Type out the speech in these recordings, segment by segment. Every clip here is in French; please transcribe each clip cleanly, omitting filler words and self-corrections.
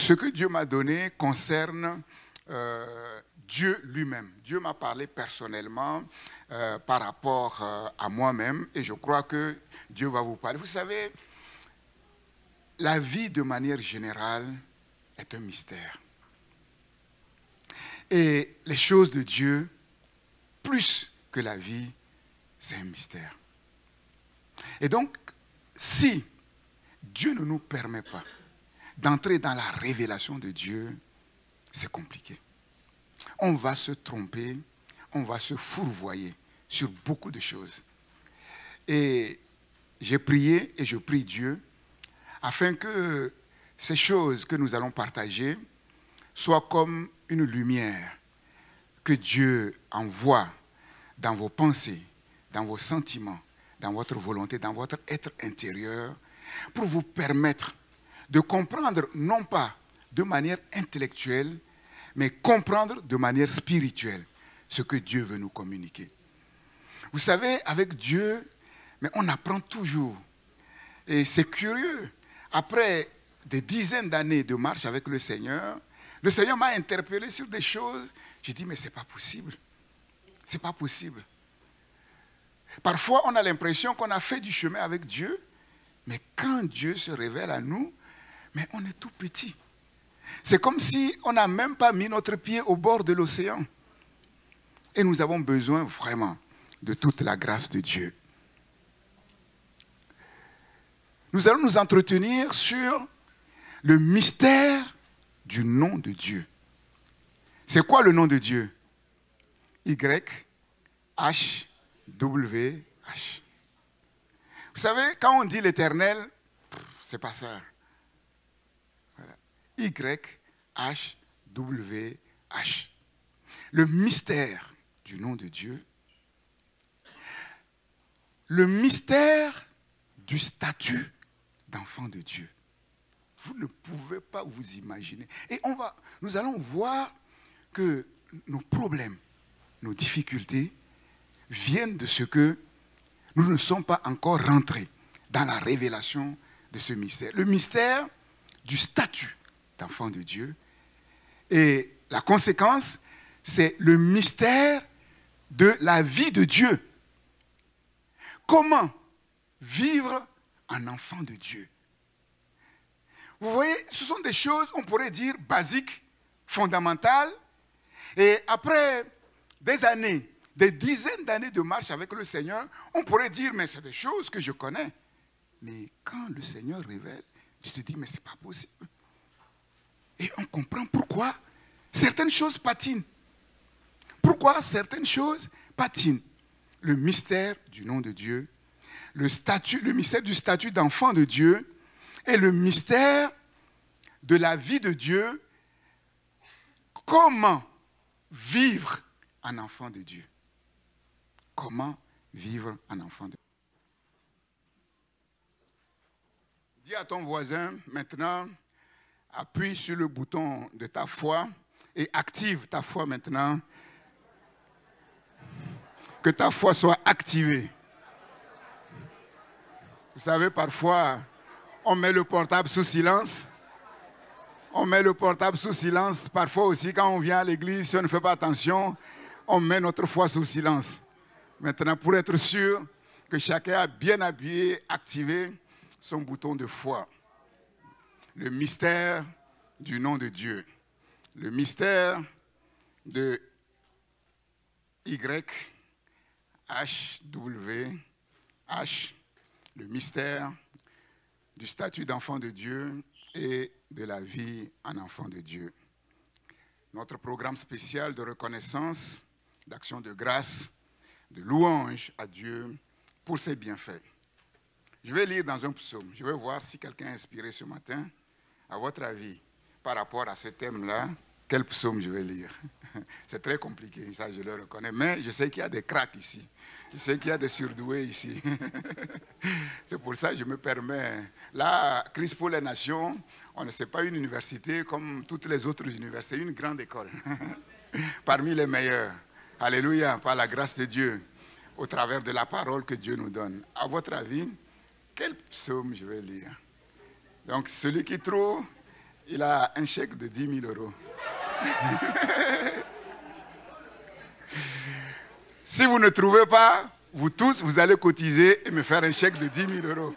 ce que Dieu m'a donné concerne Dieu lui-même. Dieu m'a parlé personnellement par rapport à moi-même et je crois que Dieu va vous parler. Vous savez, la vie de manière générale est un mystère. Et les choses de Dieu, plus que la vie, c'est un mystère. Et donc, si Dieu ne nous permet pas d'entrer dans la révélation de Dieu, c'est compliqué. On va se tromper, on va se fourvoyer sur beaucoup de choses. Et j'ai prié et je prie Dieu afin que ces choses que nous allons partager soient comme une lumière que Dieu envoie dans vos pensées, dans vos sentiments, dans votre volonté, dans votre être intérieur, pour vous permettre de comprendre, non pas de manière intellectuelle, mais comprendre de manière spirituelle ce que Dieu veut nous communiquer. Vous savez, avec Dieu, mais on apprend toujours. Et c'est curieux. Après des dizaines d'années de marche avec le Seigneur m'a interpellé sur des choses. J'ai dit, mais ce n'est pas possible. Ce n'est pas possible. Parfois, on a l'impression qu'on a fait du chemin avec Dieu, mais quand Dieu se révèle à nous, mais on est tout petit. C'est comme si on n'a même pas mis notre pied au bord de l'océan. Et nous avons besoin vraiment de toute la grâce de Dieu. Nous allons nous entretenir sur le mystère du nom de Dieu. C'est quoi le nom de Dieu? Y-H-W-H. Vous savez, quand on dit l'Éternel, c'est pas ça. Voilà. Y-H-W-H. Le mystère du nom de Dieu. Le mystère du statut d'enfant de Dieu. Vous ne pouvez pas vous imaginer. Et nous allons voir que nos problèmes, nos difficultés viennent de ce que nous ne sommes pas encore rentrés dans la révélation de ce mystère. Le mystère du statut d'enfant de Dieu. Et la conséquence, c'est le mystère de la vie de Dieu. Comment vivre en enfant de Dieu? Vous voyez, ce sont des choses, on pourrait dire, basiques, fondamentales. Et après des années, des dizaines d'années de marche avec le Seigneur, on pourrait dire, mais c'est des choses que je connais. Mais quand le Seigneur révèle, tu te dis, mais ce n'est pas possible. Et on comprend pourquoi certaines choses patinent. Pourquoi certaines choses patinent. Le mystère du nom de Dieu, le mystère du statut d'enfant de Dieu et le mystère de la vie de Dieu. Comment vivre en enfant de Dieu? Comment vivre en enfant de Dieu? Dis à ton voisin, maintenant, appuie sur le bouton de ta foi et active ta foi maintenant. Que ta foi soit activée. Vous savez, parfois, on met le portable sous silence. On met le portable sous silence. Parfois aussi, quand on vient à l'église, si on ne fait pas attention, on met notre foi sous silence. Maintenant, pour être sûr que chacun a bien appuyé, activé son bouton de foi. Le mystère du nom de Dieu. Le mystère de Y-H-W-H. Le mystère du statut d'enfant de Dieu et de la vie en enfant de Dieu. Notre programme spécial de reconnaissance, d'action de grâce, de louange à Dieu pour ses bienfaits. Je vais lire dans un psaume. Je vais voir si quelqu'un est inspiré ce matin. À votre avis, par rapport à ce thème-là, quel psaume je vais lire? C'est très compliqué, ça je le reconnais. Mais je sais qu'il y a des cracks ici. Je sais qu'il y a des surdoués ici. C'est pour ça que je me permets. Là, Christ pour les Nations, on ne sait pas une université comme toutes les autres universités, une grande école. Parmi les meilleurs. Alléluia, par la grâce de Dieu, au travers de la parole que Dieu nous donne. À votre avis, quel psaume je vais lire? Donc, celui qui trouve, Il a un chèque de 10 000 euros. Si vous ne trouvez pas, vous tous, vous allez cotiser et me faire un chèque de 10 000 euros.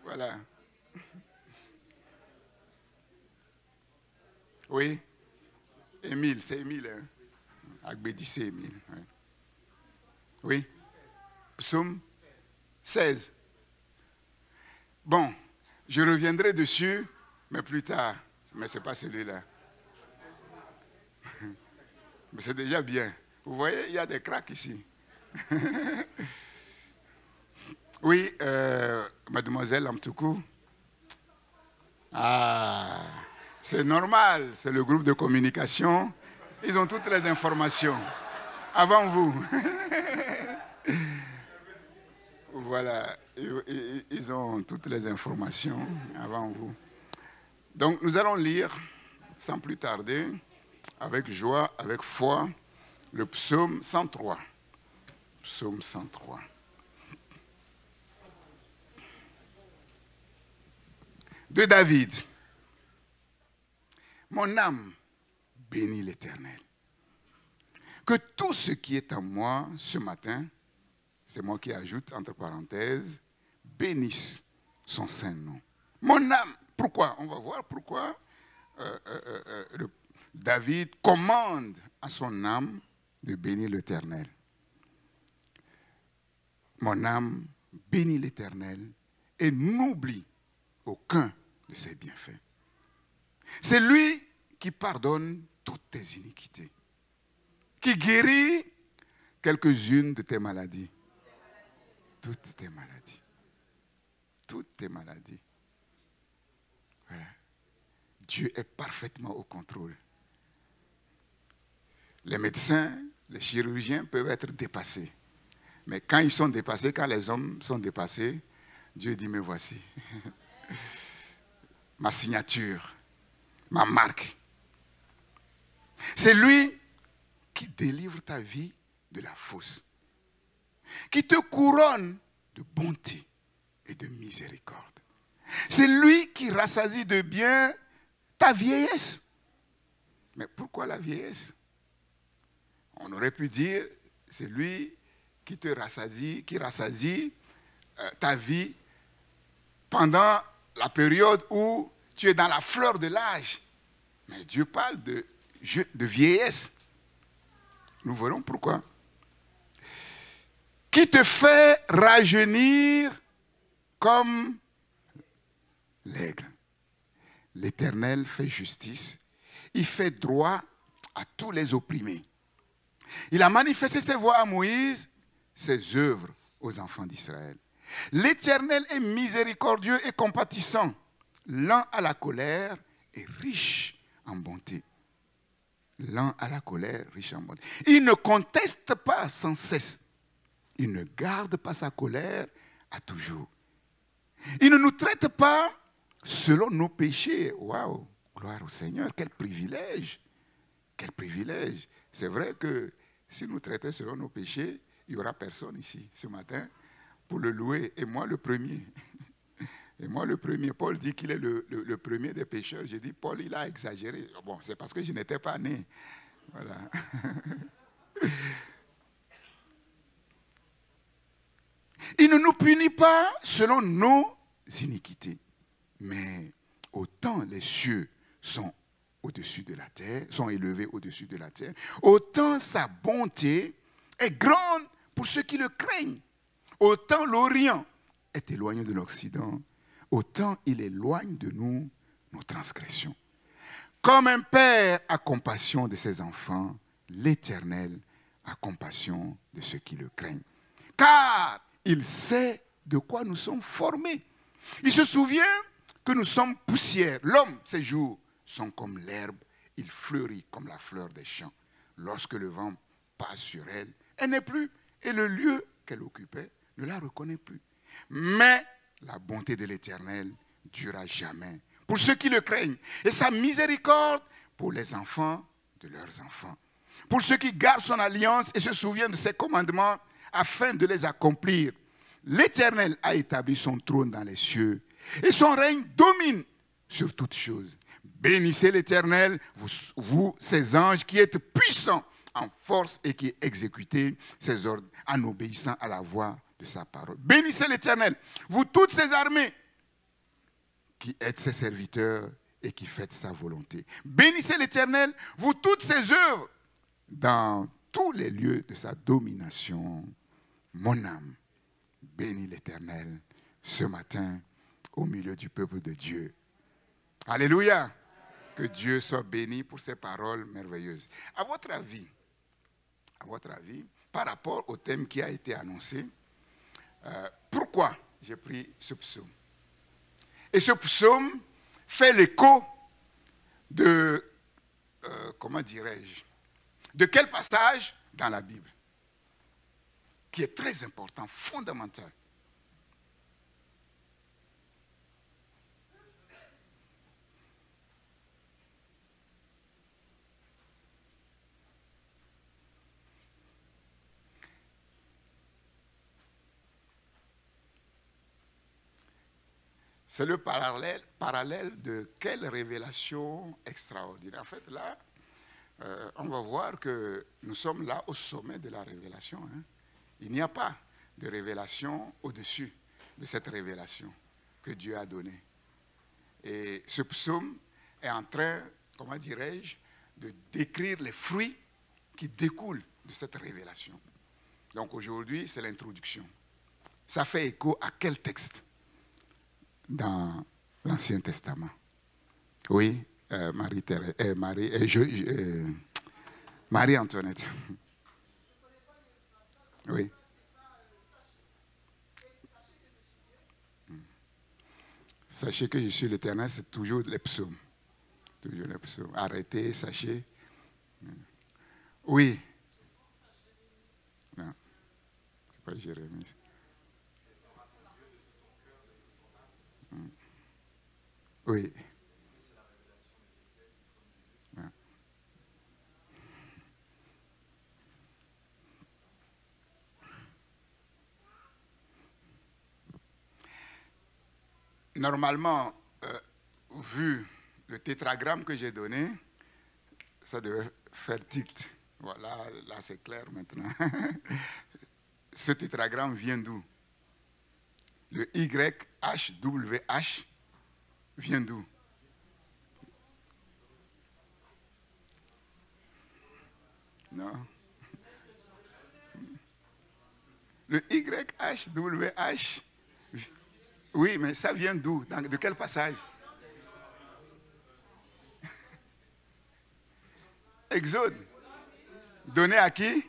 Voilà. Oui. Émile, c'est Émile. Hein? Agbédissé, Émile. Ouais. Oui. Psaume 16. Bon, je reviendrai dessus, mais plus tard. Mais ce n'est pas celui-là. Mais c'est déjà bien. Vous voyez, il y a des cracks ici. Oui, mademoiselle Amtoukou. Ah, c'est normal, c'est le groupe de communication. Ils ont toutes les informations. Avant vous. Voilà, ils ont toutes les informations avant vous. Donc nous allons lire, sans plus tarder, avec joie, avec foi, le psaume 103. Psaume 103. De David. Mon âme bénit l'Éternel. Que tout ce qui est en moi ce matin, c'est moi qui ajoute entre parenthèses, bénisse son saint nom. Mon âme, pourquoi? On va voir pourquoi David commande à son âme de bénir l'Éternel. Mon âme bénit l'Éternel et n'oublie aucun de ses bienfaits. C'est lui qui pardonne toutes tes iniquités, qui guérit quelques-unes de tes maladies. Toutes tes maladies. Toutes tes maladies. Voilà. Dieu est parfaitement au contrôle. Les médecins, les chirurgiens peuvent être dépassés. Mais quand ils sont dépassés, quand les hommes sont dépassés, Dieu dit, me voici. Ma signature, ma marque. C'est lui qui délivre ta vie de la fausse, qui te couronne de bonté et de miséricorde. C'est lui qui rassasie de bien ta vieillesse. Mais pourquoi la vieillesse? On aurait pu dire, c'est lui qui te rassasie, qui rassasie ta vie pendant la période où tu es dans la fleur de l'âge. Mais Dieu parle de vieillesse. Nous verrons pourquoi. Qui te fait rajeunir comme l'aigle. L'Éternel fait justice. Il fait droit à tous les opprimés. Il a manifesté ses voies à Moïse, ses œuvres aux enfants d'Israël. L'Éternel est miséricordieux et compatissant, lent à la colère et riche en bonté. Lent à la colère, riche en bonté. Il ne conteste pas sans cesse. Il ne garde pas sa colère à toujours. Il ne nous traite pas selon nos péchés. Waouh, gloire au Seigneur, quel privilège. Quel privilège. C'est vrai que si nous traitait selon nos péchés, il n'y aura personne ici ce matin pour le louer. Et moi le premier. Et moi le premier. Paul dit qu'il est le premier des pécheurs. J'ai dit, Paul, il a exagéré. Bon, c'est parce que je n'étais pas né. Voilà. Il ne nous punit pas selon nos iniquités. Mais autant les cieux sont au-dessus de la terre, sont élevés au-dessus de la terre, autant sa bonté est grande pour ceux qui le craignent. Autant l'Orient est éloigné de l'Occident, autant il éloigne de nous nos transgressions. Comme un père a compassion de ses enfants, l'Éternel a compassion de ceux qui le craignent. Car il sait de quoi nous sommes formés. Il se souvient que nous sommes poussière. L'homme, ses jours sont comme l'herbe. Il fleurit comme la fleur des champs. Lorsque le vent passe sur elle, elle n'est plus. Et le lieu qu'elle occupait ne la reconnaît plus. Mais la bonté de l'Éternel dure à jamais pour ceux qui le craignent. Et sa miséricorde pour les enfants de leurs enfants. Pour ceux qui gardent son alliance et se souviennent de ses commandements afin de les accomplir. L'Éternel a établi son trône dans les cieux et son règne domine sur toutes choses. Bénissez l'Éternel, vous, ses anges, qui êtes puissants en force et qui exécutez ses ordres en obéissant à la voix de sa parole. Bénissez l'Éternel, vous toutes ses armées, qui êtes ses serviteurs et qui faites sa volonté. Bénissez l'Éternel, vous toutes ses œuvres, dans tous les lieux de sa domination. Mon âme, bénis l'Éternel ce matin au milieu du peuple de Dieu. Alléluia! Que Dieu soit béni pour ces paroles merveilleuses. À votre avis, par rapport au thème qui a été annoncé, pourquoi j'ai pris ce psaume? Et ce psaume fait l'écho de, comment dirais-je, de quel passage dans la Bible? Qui est très important, fondamental. C'est le parallèle de quelle révélation extraordinaire. En fait, là, on va voir que nous sommes là au sommet de la révélation. Hein. Il n'y a pas de révélation au-dessus de cette révélation que Dieu a donnée. Et ce psaume est en train, comment dirais-je, de décrire les fruits qui découlent de cette révélation. Donc aujourd'hui, c'est l'introduction. Ça fait écho à quel texte dans l'Ancien Testament? Oui, Marie-Antoinette. Oui. Sachez que je suis l'Éternel, c'est toujours les psaumes. Toujours les psaumes. Arrêtez, sachez. Oui. Non, c'est pas Jérémie. Oui. Non. Normalement, vu le tétragramme que j'ai donné, ça devait faire tilt. Voilà, là c'est clair maintenant. Ce tétragramme vient d'où? Le YHWH vient d'où? Non. Le YHWH, oui, mais ça vient d'où? De quel passage? Exode. Donné à qui?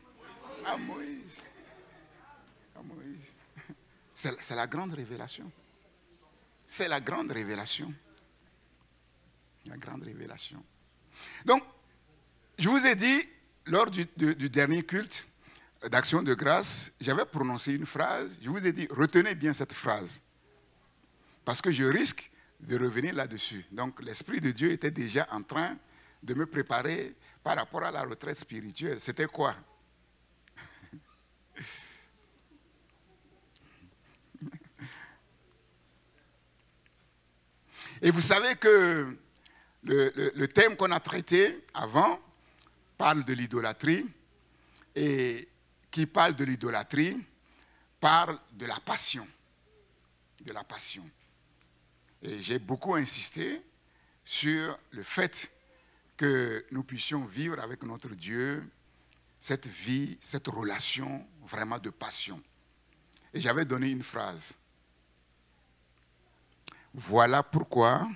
À Moïse. À Moïse. C'est la grande révélation. C'est la grande révélation. La grande révélation. Donc, je vous ai dit, lors du dernier culte d'action de grâce, j'avais prononcé une phrase. Je vous ai dit, retenez bien cette phrase. Parce que je risque de revenir là-dessus. Donc, l'Esprit de Dieu était déjà en train de me préparer par rapport à la retraite spirituelle. C'était quoi? Et vous savez que le thème qu'on a traité avant parle de l'idolâtrie, et qui parle de l'idolâtrie parle de la passion. De la passion. Et j'ai beaucoup insisté sur le fait que nous puissions vivre avec notre Dieu cette vie, cette relation vraiment de passion. Et j'avais donné une phrase. Voilà pourquoi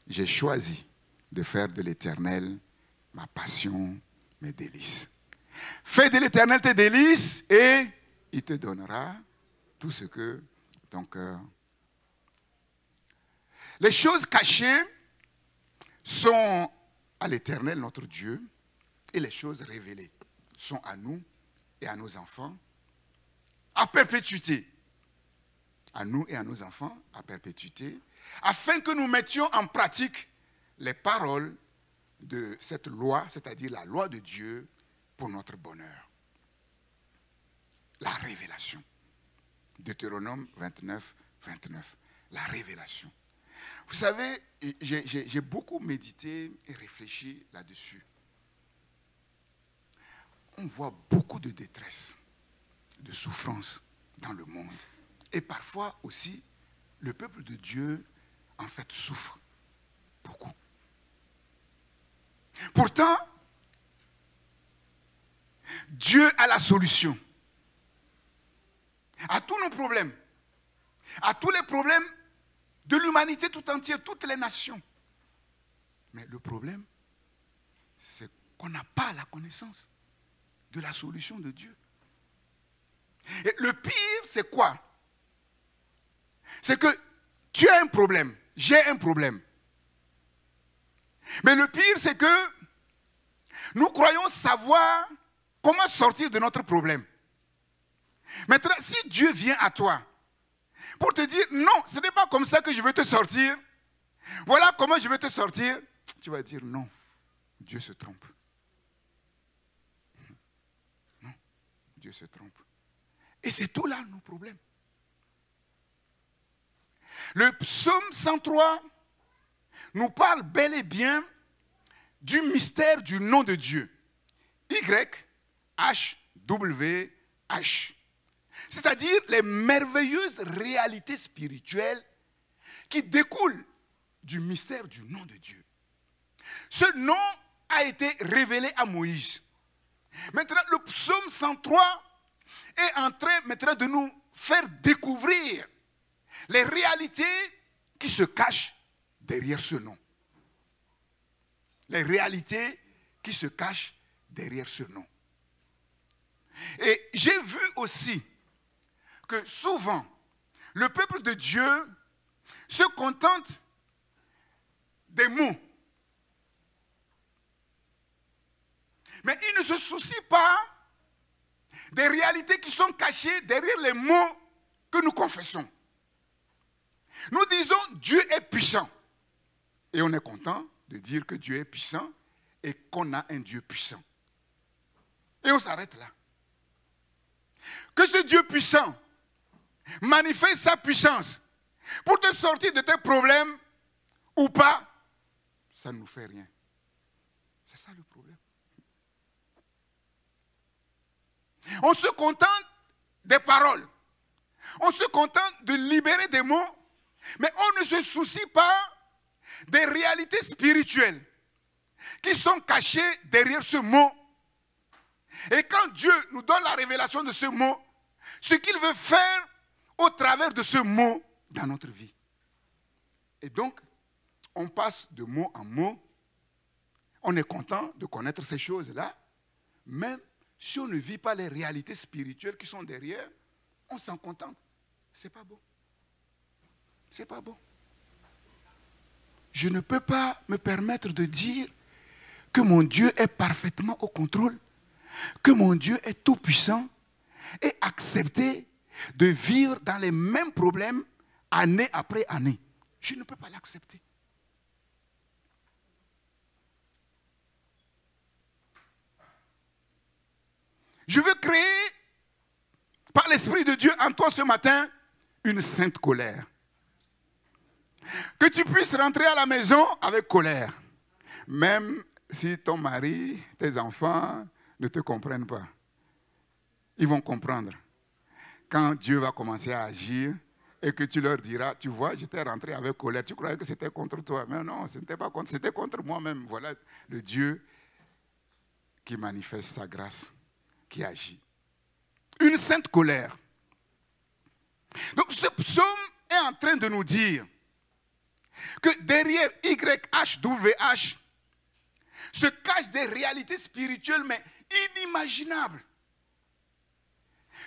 j'ai choisi de faire de l'Éternel ma passion, mes délices. Fais de l'Éternel tes délices et il te donnera tout ce que ton cœur. Les choses cachées sont à l'Éternel notre Dieu et les choses révélées sont à nous et à nos enfants à perpétuité. À nous et à nos enfants à perpétuité, afin que nous mettions en pratique les paroles de cette loi, c'est-à-dire la loi de Dieu pour notre bonheur. La révélation. Deutéronome 29, 29. La révélation. Vous savez, j'ai beaucoup médité et réfléchi là-dessus. On voit beaucoup de détresse, de souffrance dans le monde. Et parfois aussi, le peuple de Dieu, en fait, souffre beaucoup. Pourtant, Dieu a la solution à tous nos problèmes, à tous les problèmes de l'humanité tout entière, toutes les nations. Mais le problème, c'est qu'on n'a pas la connaissance de la solution de Dieu. Et le pire, c'est quoi? C'est que tu as un problème, j'ai un problème. Mais le pire, c'est que nous croyons savoir comment sortir de notre problème. Maintenant, si Dieu vient à toi pour te dire, non, ce n'est pas comme ça que je veux te sortir, voilà comment je vais te sortir, tu vas dire, non, Dieu se trompe. Non, Dieu se trompe. Et c'est tout là nos problèmes. Le psaume 103 nous parle bel et bien du mystère du nom de Dieu. YHWH. C'est-à-dire les merveilleuses réalités spirituelles qui découlent du mystère du nom de Dieu. Ce nom a été révélé à Moïse. Maintenant, le psaume 103 est en train maintenant de nous faire découvrir les réalités qui se cachent derrière ce nom. Les réalités qui se cachent derrière ce nom. Et j'ai vu aussi que souvent, le peuple de Dieu se contente des mots. Mais il ne se soucie pas des réalités qui sont cachées derrière les mots que nous confessons. Nous disons Dieu est puissant. Et on est content de dire que Dieu est puissant et qu'on a un Dieu puissant. Et on s'arrête là. Que ce Dieu puissant manifeste sa puissance pour te sortir de tes problèmes ou pas, ça ne nous fait rien. C'est ça le problème. On se contente des paroles. On se contente de libérer des mots, mais on ne se soucie pas des réalités spirituelles qui sont cachées derrière ce mot. Et quand Dieu nous donne la révélation de ce mot, ce qu'il veut faire au travers de ce mot dans notre vie. Et donc, on passe de mot en mot. On est content de connaître ces choses-là, même si on ne vit pas les réalités spirituelles qui sont derrière, on s'en contente. C'est pas beau. C'est pas beau. Je ne peux pas me permettre de dire que mon Dieu est parfaitement au contrôle, que mon Dieu est tout puissant et accepter de vivre dans les mêmes problèmes année après année. Je ne peux pas l'accepter. Je veux créer, par l'Esprit de Dieu, en toi ce matin, une sainte colère. Que tu puisses rentrer à la maison avec colère. Même si ton mari, tes enfants ne te comprennent pas. Ils vont comprendre. Quand Dieu va commencer à agir et que tu leur diras, tu vois, j'étais rentré avec colère. Tu croyais que c'était contre toi. Mais non, ce n'était pas contre, c'était contre moi-même. Voilà le Dieu qui manifeste sa grâce, qui agit. Une sainte colère. Donc ce psaume est en train de nous dire que derrière YHWH se cachent des réalités spirituelles mais inimaginables.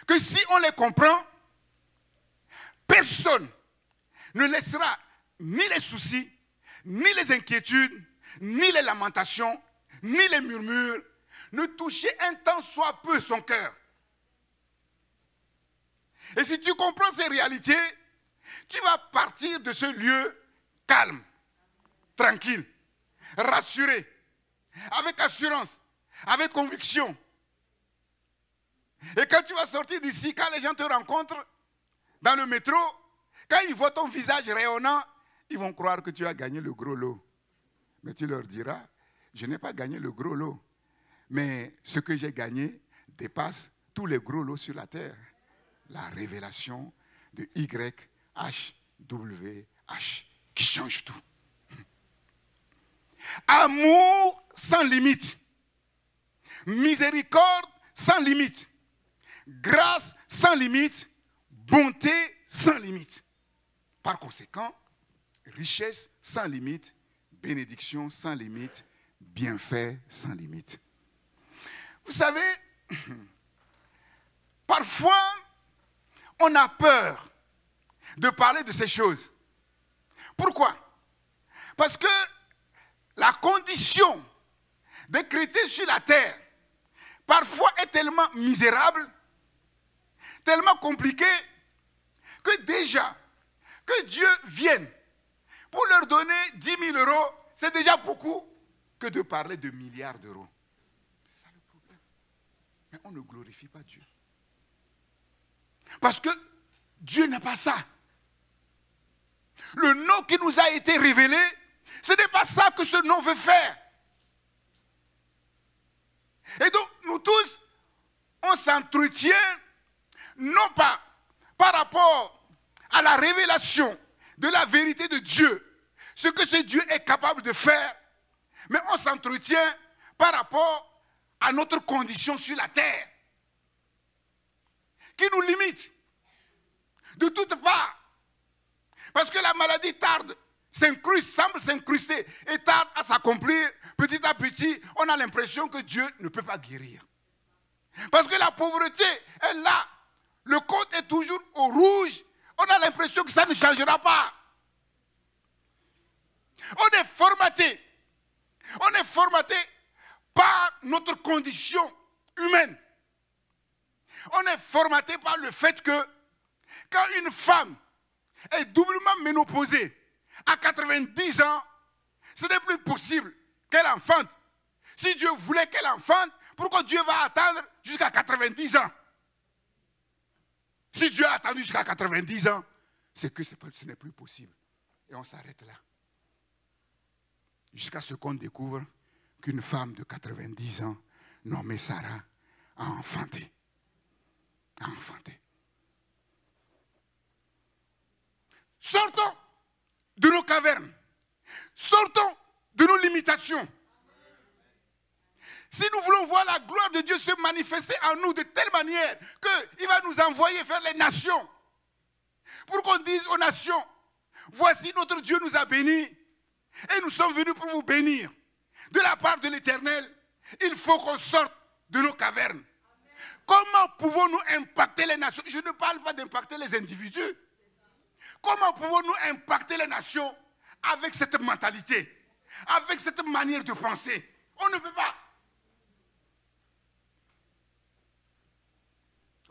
Que si on les comprend, personne ne laissera ni les soucis, ni les inquiétudes, ni les lamentations, ni les murmures ne toucher un tant soit peu son cœur. Et si tu comprends ces réalités, tu vas partir de ce lieu calme, tranquille, rassuré, avec assurance, avec conviction. Et quand tu vas sortir d'ici, quand les gens te rencontrent dans le métro, quand ils voient ton visage rayonnant, ils vont croire que tu as gagné le gros lot. Mais tu leur diras, je n'ai pas gagné le gros lot. Mais ce que j'ai gagné dépasse tous les gros lots sur la terre. La révélation de YHWH qui change tout. Amour sans limite. Miséricorde sans limite. Grâce sans limite. Bonté sans limite. Par conséquent, richesse sans limite. Bénédiction sans limite. Bienfait sans limite. Vous savez, parfois, on a peur de parler de ces choses. Pourquoi? Parce que la condition des chrétiens sur la terre, parfois est tellement misérable, tellement compliquée, que déjà, que Dieu vienne pour leur donner 10 000 euros, c'est déjà beaucoup que de parler de milliards d'euros. C'est ça le problème. Mais on ne glorifie pas Dieu. Parce que Dieu n'a pas ça. Le nom qui nous a été révélé, ce n'est pas ça que ce nom veut faire. Et donc, nous tous, on s'entretient, non pas par rapport à la révélation de la vérité de Dieu, ce que ce Dieu est capable de faire, mais on s'entretient par rapport à notre condition sur la terre, qui nous limite de toutes parts. Parce que la maladie tarde, semble s'incruster et tarde à s'accomplir. Petit à petit, on a l'impression que Dieu ne peut pas guérir. Parce que la pauvreté est là. Le compte est toujours au rouge. On a l'impression que ça ne changera pas. On est formaté. On est formaté par notre condition humaine. On est formaté par le fait que quand une femme est doublement ménopausée à 90 ans, ce n'est plus possible qu'elle enfante. Si Dieu voulait qu'elle enfante, pourquoi Dieu va attendre jusqu'à 90 ans? Si Dieu a attendu jusqu'à 90 ans, c'est que ce n'est plus possible. Et on s'arrête là. Jusqu'à ce qu'on découvre qu'une femme de 90 ans, nommée Sarah, a enfanté. A enfanté. Sortons de nos cavernes. Sortons de nos limitations. Si nous voulons voir la gloire de Dieu se manifester en nous de telle manière qu'il va nous envoyer vers les nations, pour qu'on dise aux nations, voici notre Dieu nous a bénis et nous sommes venus pour vous bénir. De la part de l'Éternel, il faut qu'on sorte de nos cavernes. Comment pouvons-nous impacter les nations? Je ne parle pas d'impacter les individus. Comment pouvons-nous impacter les nations avec cette mentalité, avec cette manière de penser? On ne peut pas.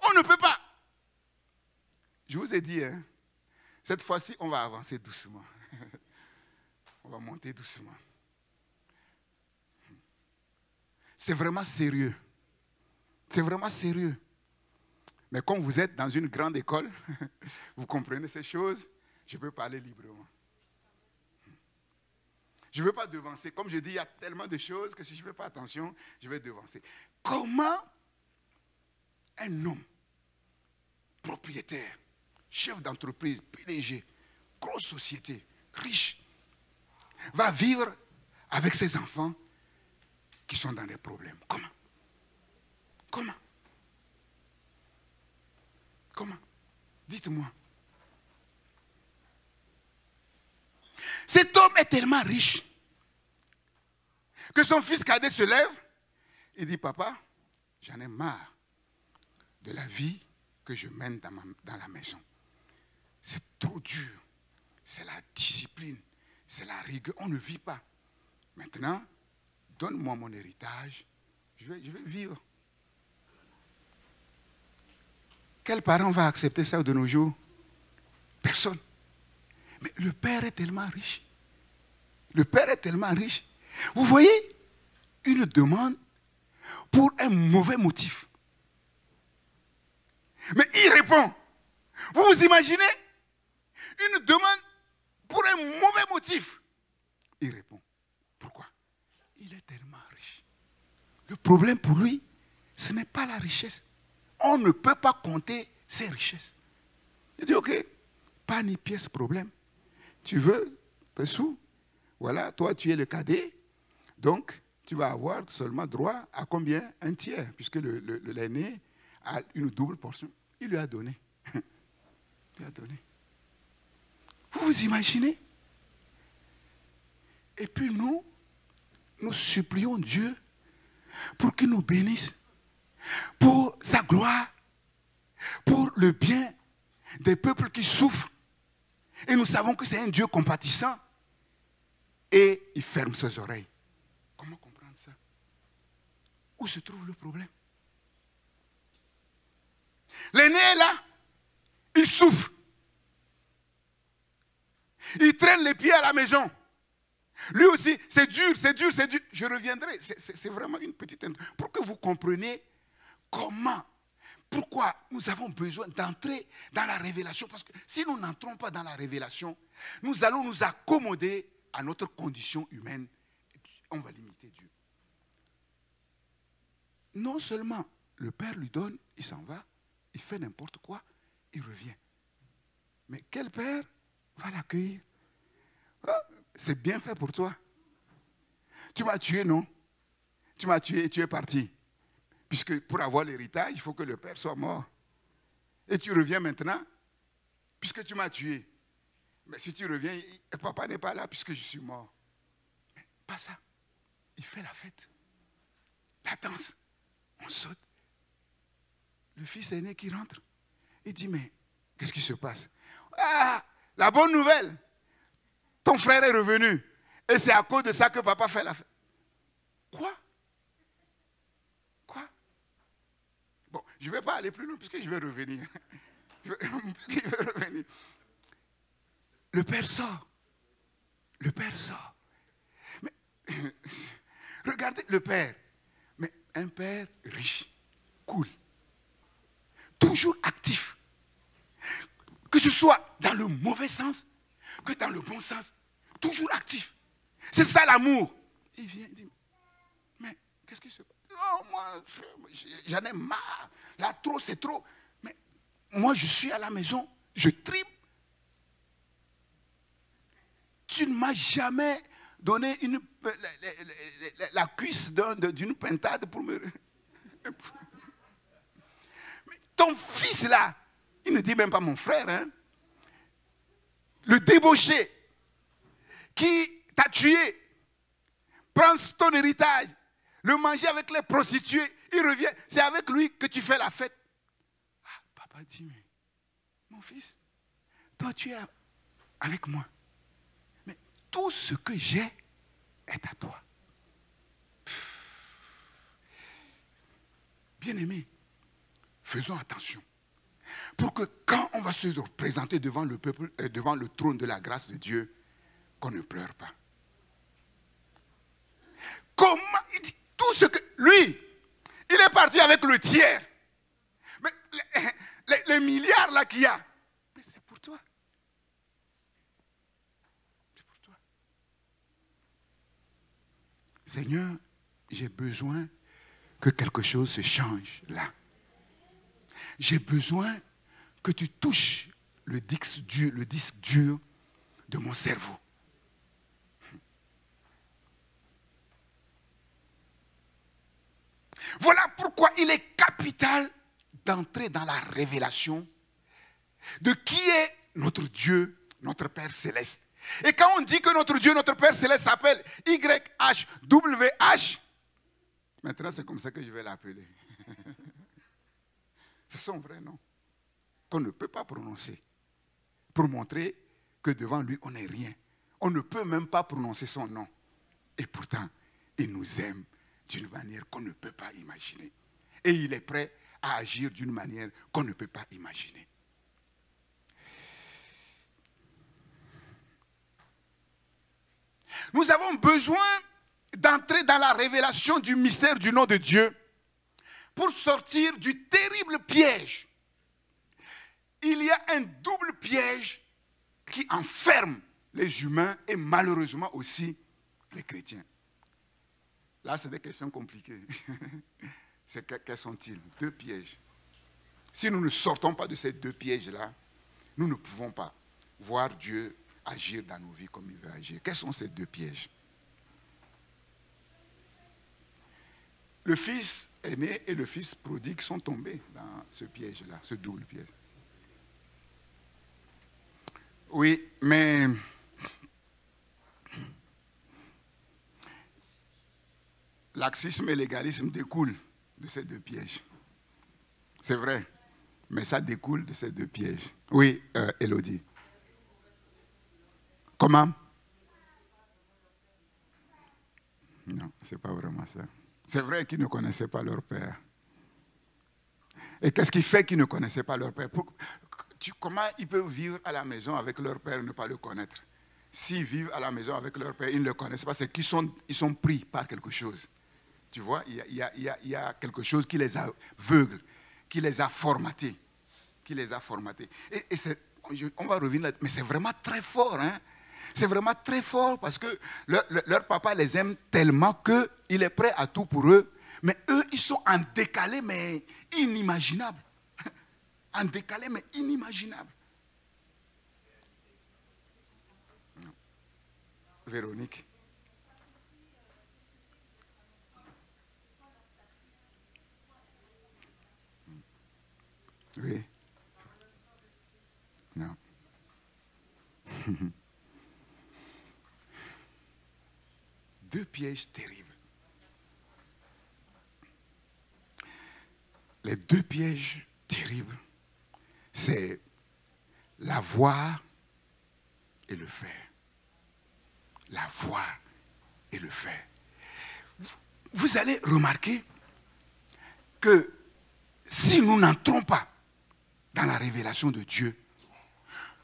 On ne peut pas. Je vous ai dit, hein, cette fois-ci, on va avancer doucement. On va monter doucement. C'est vraiment sérieux. C'est vraiment sérieux. Mais comme vous êtes dans une grande école, vous comprenez ces choses, je peux parler librement. Je ne veux pas devancer. Comme je dis, il y a tellement de choses que si je ne fais pas attention, je vais devancer. Comment un homme propriétaire, chef d'entreprise, PDG, grosse société, riche, va vivre avec ses enfants qui sont dans des problèmes? Comment? Comment? Comment? Dites-moi. Cet homme est tellement riche que son fils cadet se lève et dit, papa, j'en ai marre de la vie que je mène dans la maison. C'est trop dur. C'est la discipline. C'est la rigueur. On ne vit pas. Maintenant, donne-moi mon héritage. Je vais vivre. Quel parent va accepter ça de nos jours? Personne. Mais le père est tellement riche. Le père est tellement riche. Vous voyez, une demande pour un mauvais motif. Mais il répond. Vous vous imaginez une demande pour un mauvais motif. Il répond, pourquoi? Il est tellement riche. Le problème pour lui, ce n'est pas la richesse. On ne peut pas compter ses richesses. Il dit, ok, pas ni pièce problème. Tu veux tes sous? Voilà, toi tu es le cadet, donc tu vas avoir seulement droit à combien? Un tiers, puisque l'aîné a une double portion. Il lui a donné. Il lui a donné. Vous vous imaginez? Et puis nous supplions Dieu pour qu'il nous bénisse, pour sa gloire, pour le bien des peuples qui souffrent. Et nous savons que c'est un Dieu compatissant. Et il ferme ses oreilles. Comment comprendre ça? Où se trouve le problème? L'aîné est là, il souffre. Il traîne les pieds à la maison. Lui aussi, c'est dur, c'est dur, c'est dur. Je reviendrai, c'est vraiment une petite... Pour que vous compreniez comment, pourquoi nous avons besoin d'entrer dans la révélation. Parce que si nous n'entrons pas dans la révélation, nous allons nous accommoder à notre condition humaine. On va limiter Dieu. Non seulement le Père lui donne, il s'en va, il fait n'importe quoi, il revient. Mais quel Père va l'accueillir? Ah, c'est bien fait pour toi. Tu m'as tué, non? Tu m'as tué et tu es parti. Puisque pour avoir l'héritage, il faut que le Père soit mort. Et tu reviens maintenant, puisque tu m'as tué. Mais si tu reviens, papa n'est pas là puisque je suis mort. Mais pas ça. Il fait la fête. La danse. On saute. Le fils aîné qui rentre. Il dit, mais qu'est-ce qui se passe? Ah, la bonne nouvelle. Ton frère est revenu. Et c'est à cause de ça que papa fait la fête. Quoi? Quoi? Bon, je ne vais pas aller plus loin puisque je vais revenir. Puisque je vais revenir. Le Père sort. Le Père sort. Mais, regardez le Père. Mais un Père riche, cool, toujours actif. Que ce soit dans le mauvais sens, que dans le bon sens, toujours actif. C'est ça l'amour. Il vient, il dit, mais qu'est-ce qui se passe? Oh, moi, j'en ai marre. Là, trop, c'est trop. Mais moi, je suis à la maison, je tripe. Tu ne m'as jamais donné la cuisse d'une pintade pour me... Mais ton fils là, il ne dit même pas mon frère, hein? Le débauché qui t'a tué, prend ton héritage, le manger avec les prostituées, il revient, c'est avec lui que tu fais la fête. Ah, papa dit, mais mon fils, toi tu es avec moi. Tout ce que j'ai est à toi. Bien-aimés, faisons attention. Pour que quand on va se présenter devant le peuple, devant le trône de la grâce de Dieu, qu'on ne pleure pas. Comment il dit tout ce que... Lui, il est parti avec le tiers. Mais les milliards là qu'il y a, mais c'est pour toi. Seigneur, j'ai besoin que quelque chose se change là. J'ai besoin que tu touches le disque dur de mon cerveau. Voilà pourquoi il est capital d'entrer dans la révélation de qui est notre Dieu, notre Père Céleste. Et quand on dit que notre Dieu, notre Père Céleste s'appelle YHWH, maintenant c'est comme ça que je vais l'appeler. C'est son vrai nom, qu'on ne peut pas prononcer, pour montrer que devant lui on n'est rien. On ne peut même pas prononcer son nom. Et pourtant, il nous aime d'une manière qu'on ne peut pas imaginer. Et il est prêt à agir d'une manière qu'on ne peut pas imaginer. Nous avons besoin d'entrer dans la révélation du mystère du nom de Dieu pour sortir du terrible piège. Il y a un double piège qui enferme les humains et malheureusement aussi les chrétiens. Là, c'est des questions compliquées. Quels sont-ils? 2 pièges. Si nous ne sortons pas de ces 2 pièges-là, nous ne pouvons pas voir Dieu agir dans nos vies comme il veut agir. Quels sont ces 2 pièges? Le fils aîné et le fils prodigue sont tombés dans ce piège-là, ce double piège. Oui, mais laxisme et légalisme découlent de ces 2 pièges. C'est vrai, mais ça découle de ces 2 pièges. Oui, Élodie. Comment? Non, ce n'est pas vraiment ça. C'est vrai qu'ils ne connaissaient pas leur père. Et qu'est-ce qui fait qu'ils ne connaissaient pas leur père? Comment ils peuvent vivre à la maison avec leur père et ne pas le connaître? S'ils vivent à la maison avec leur père, ils ne le connaissent pas, c'est qu'ils sont pris par quelque chose. Tu vois, il y a quelque chose qui les aveugle, qui les a formatés. Et on va revenir là, mais c'est vraiment très fort, hein? C'est vraiment très fort parce que leur papa les aime tellement qu'il est prêt à tout pour eux. Mais eux, ils sont en décalé, mais inimaginable. En décalé, mais inimaginable. Non. Véronique. Oui. Non. Deux pièges terribles. Les 2 pièges terribles, c'est la voir et le faire. La voir et le faire. Vous allez remarquer que si nous n'entrons pas dans la révélation de Dieu,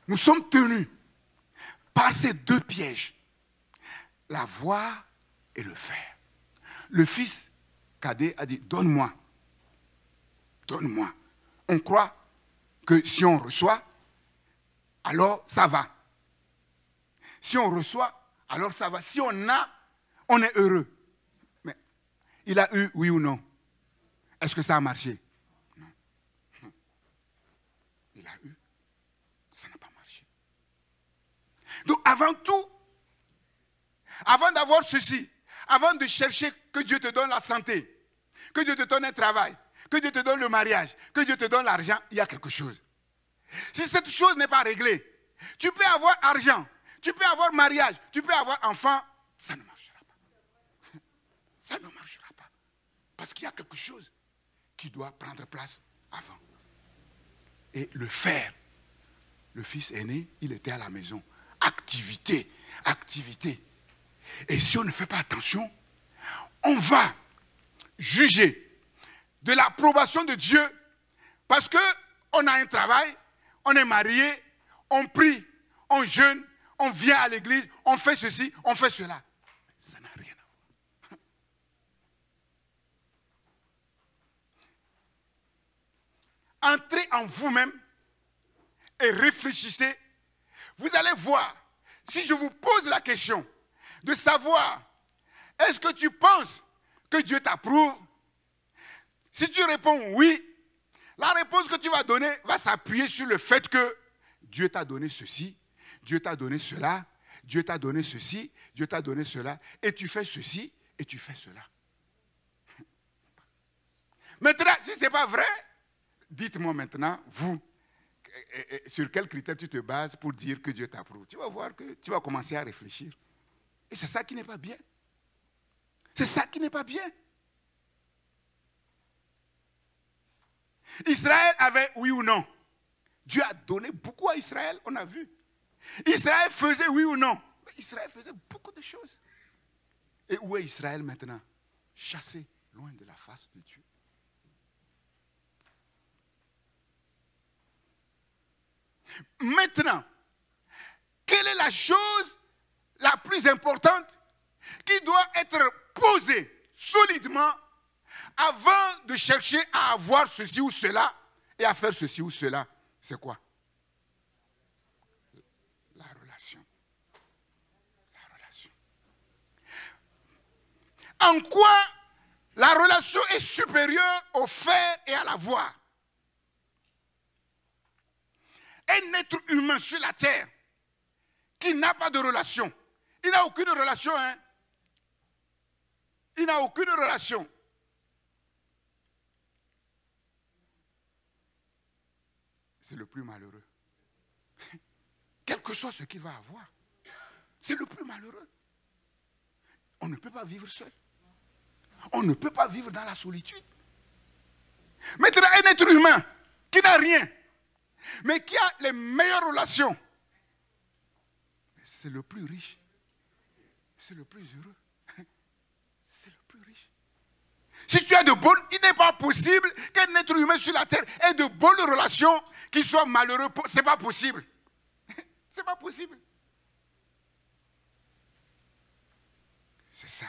nous sommes tenus par ces 2 pièges. La voir et le faire. Le fils cadet a dit, donne-moi. Donne-moi. On croit que si on reçoit, alors ça va. Si on reçoit, alors ça va. Si on a, on est heureux. Mais il a eu, oui ou non? Est-ce que ça a marché? Non. Il a eu, ça n'a pas marché. Donc avant tout, avant d'avoir ceci, avant de chercher que Dieu te donne la santé, que Dieu te donne un travail, que Dieu te donne le mariage, que Dieu te donne l'argent, il y a quelque chose. Si cette chose n'est pas réglée, tu peux avoir argent, tu peux avoir mariage, tu peux avoir enfant, ça ne marchera pas. Ça ne marchera pas. Parce qu'il y a quelque chose qui doit prendre place avant. Et le faire, le fils aîné, il était à la maison. Activité, activité. Et si on ne fait pas attention, on va juger de l'approbation de Dieu parce qu'on a un travail, on est marié, on prie, on jeûne, on vient à l'église, on fait ceci, on fait cela. Ça n'a rien à voir. Entrez en vous-même et réfléchissez. Vous allez voir, si je vous pose la question de savoir, est-ce que tu penses que Dieu t'approuve? Si tu réponds oui, la réponse que tu vas donner va s'appuyer sur le fait que Dieu t'a donné ceci, Dieu t'a donné cela, Dieu t'a donné ceci, Dieu t'a donné cela, et tu fais ceci, et tu fais cela. Maintenant, si ce n'est pas vrai, dites-moi maintenant, vous, sur quel critère tu te bases pour dire que Dieu t'approuve? Tu vas voir que tu vas commencer à réfléchir. Et c'est ça qui n'est pas bien. C'est ça qui n'est pas bien. Israël avait oui ou non. Dieu a donné beaucoup à Israël, on a vu. Israël faisait oui ou non. Israël faisait beaucoup de choses. Et où est Israël maintenant? Chassé, loin de la face de Dieu. Maintenant, quelle est la chose la plus importante qui doit être posée solidement avant de chercher à avoir ceci ou cela et à faire ceci ou cela? C'est quoi? La relation. En quoi la relation est supérieure au fer et à la voix? Un être humain sur la terre qui n'a pas de relation. Il n'a aucune relation, hein? Il n'a aucune relation. C'est le plus malheureux. Quel que soit ce qu'il va avoir, c'est le plus malheureux. On ne peut pas vivre seul. On ne peut pas vivre dans la solitude. Maintenant, un être humain qui n'a rien, mais qui a les meilleures relations, c'est le plus riche. C'est le plus heureux. C'est le plus riche. Si tu as de bonnes, il n'est pas possible qu'un être humain sur la terre ait de bonnes relations qui soient malheureux. Ce n'est pas possible. Ce n'est pas possible. C'est ça.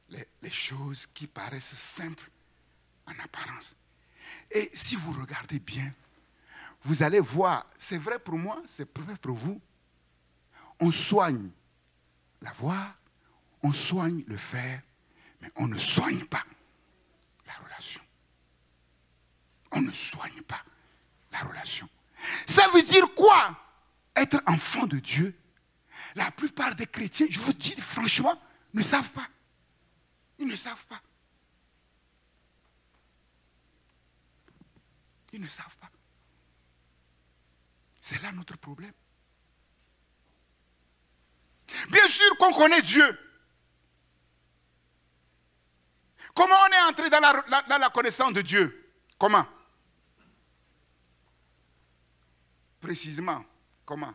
Les choses qui paraissent simples en apparence. Et si vous regardez bien, vous allez voir, c'est vrai pour moi, c'est vrai pour vous. On soigne la voix, on soigne le fer, mais on ne soigne pas la relation. On ne soigne pas la relation. Ça veut dire quoi? Être enfant de Dieu. La plupart des chrétiens, je vous dis franchement, ne savent pas. Ils ne savent pas. Ils ne savent pas. C'est là notre problème. Bien sûr qu'on connaît Dieu. Comment on est entré dans la connaissance de Dieu? Comment? Précisément, comment?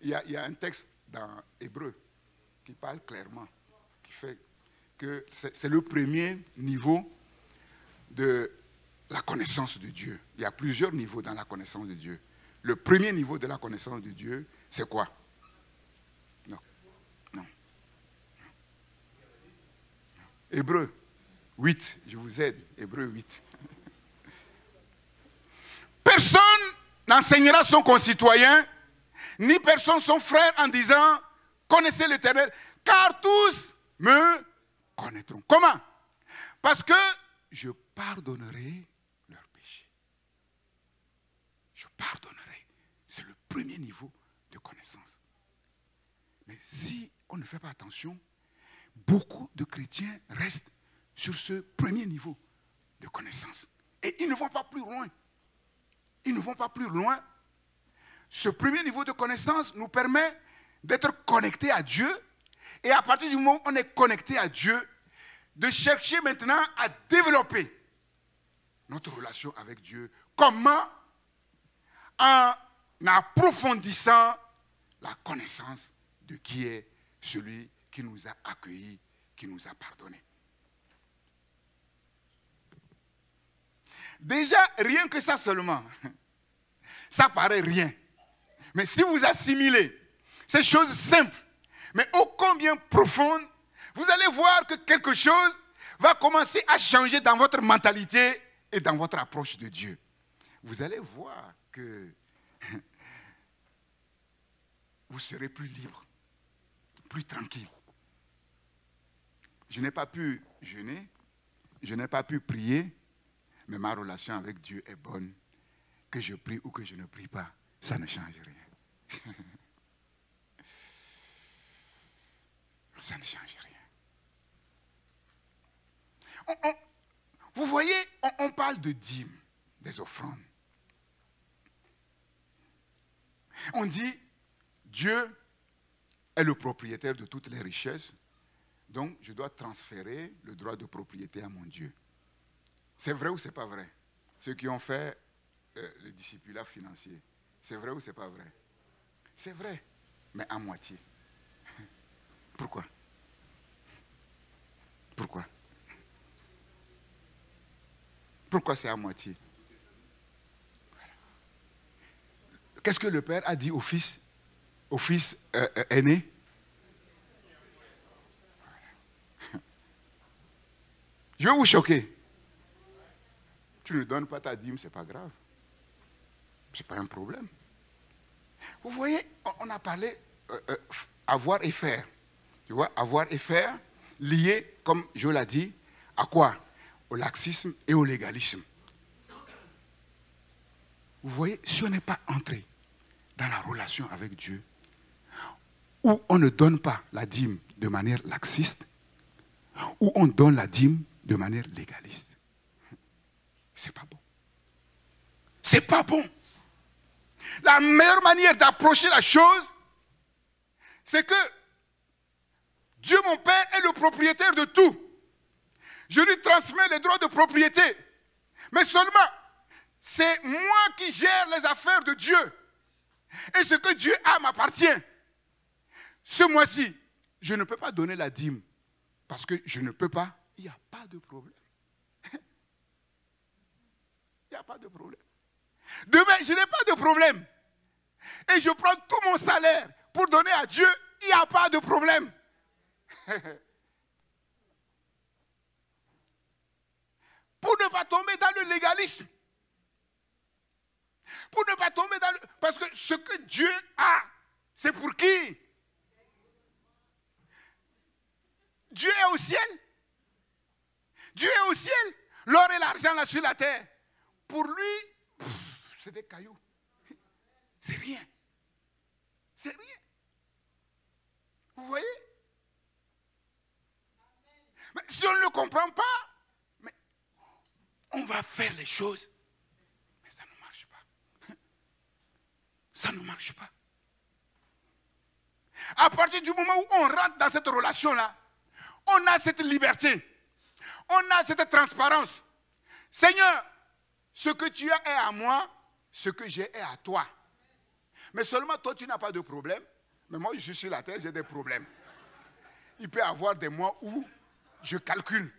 Il y a un texte dans Hébreu qui parle clairement, qui fait que c'est le premier niveau de la connaissance de Dieu. Il y a plusieurs niveaux dans la connaissance de Dieu. Le premier niveau de la connaissance de Dieu, c'est quoi? Non. Non. Hébreu 8, je vous aide. Hébreu 8. Personne n'enseignera son concitoyen, ni personne son frère en disant, connaissez l'Éternel, car tous me connaîtront. Comment? Parce que je pardonnerai leurs péchés. Je pardonnerai. C'est le premier niveau de connaissance. Mais si on ne fait pas attention, beaucoup de chrétiens restent sur ce premier niveau de connaissance. Et ils ne vont pas plus loin. Ils ne vont pas plus loin. Ce premier niveau de connaissance nous permet d'être connectés à Dieu. Et à partir du moment où on est connecté à Dieu, de chercher maintenant à développer notre relation avec Dieu. Comment? En approfondissant la connaissance de qui est celui qui nous a accueillis, qui nous a pardonnés. Déjà, rien que ça seulement, ça paraît rien. Mais si vous assimilez ces choses simples, mais ô combien profondes, vous allez voir que quelque chose va commencer à changer dans votre mentalité et dans votre approche de Dieu. Vous allez voir que vous serez plus libre, plus tranquille. Je n'ai pas pu jeûner, je n'ai pas pu prier, mais ma relation avec Dieu est bonne. Que je prie ou que je ne prie pas, ça ne change rien. Ça ne change rien. Vous voyez, on parle de dîmes, des offrandes. On dit, Dieu est le propriétaire de toutes les richesses, donc je dois transférer le droit de propriété à mon Dieu. C'est vrai ou c'est pas vrai? Ceux qui ont fait le discipulat financier, c'est vrai ou c'est pas vrai? C'est vrai, mais à moitié. Pourquoi? Pourquoi? Pourquoi c'est à moitié? Voilà. Qu'est-ce que le père a dit au fils aîné? Voilà. Je vais vous choquer. Tu ne donnes pas ta dîme, ce n'est pas grave. Ce n'est pas un problème. Vous voyez, on a parlé avoir et faire. Tu vois, avoir et faire, lié, comme je l'ai dit, à quoi? Au laxisme et au légalisme. Vous voyez, si on n'est pas entré dans la relation avec Dieu, où on ne donne pas la dîme de manière laxiste, où on donne la dîme de manière légaliste, c'est pas bon. C'est pas bon. La meilleure manière d'approcher la chose, c'est que Dieu, mon Père, est le propriétaire de tout. Je lui transmets les droits de propriété. Mais seulement, c'est moi qui gère les affaires de Dieu. Et ce que Dieu a m'appartient. Ce mois-ci, je ne peux pas donner la dîme. Parce que je ne peux pas. Il n'y a pas de problème. Il n'y a pas de problème. Demain, je n'ai pas de problème. Et je prends tout mon salaire pour donner à Dieu. Il n'y a pas de problème. Pour ne pas tomber dans le légalisme. Pour ne pas tomber dans le... Parce que ce que Dieu a, c'est pour qui? Dieu est au ciel. Dieu est au ciel. L'or et l'argent là sur la terre. Pour lui, c'est des cailloux. C'est rien. C'est rien. Vous voyez? Mais si on ne le comprend pas, mais on va faire les choses. Mais ça ne marche pas. Ça ne marche pas. À partir du moment où on rentre dans cette relation-là, on a cette liberté. On a cette transparence. Seigneur, ce que tu as est à moi, ce que j'ai est à toi. Mais seulement toi, tu n'as pas de problème. Mais moi, je suis sur la terre, j'ai des problèmes. Il peut y avoir des mois où je calcule.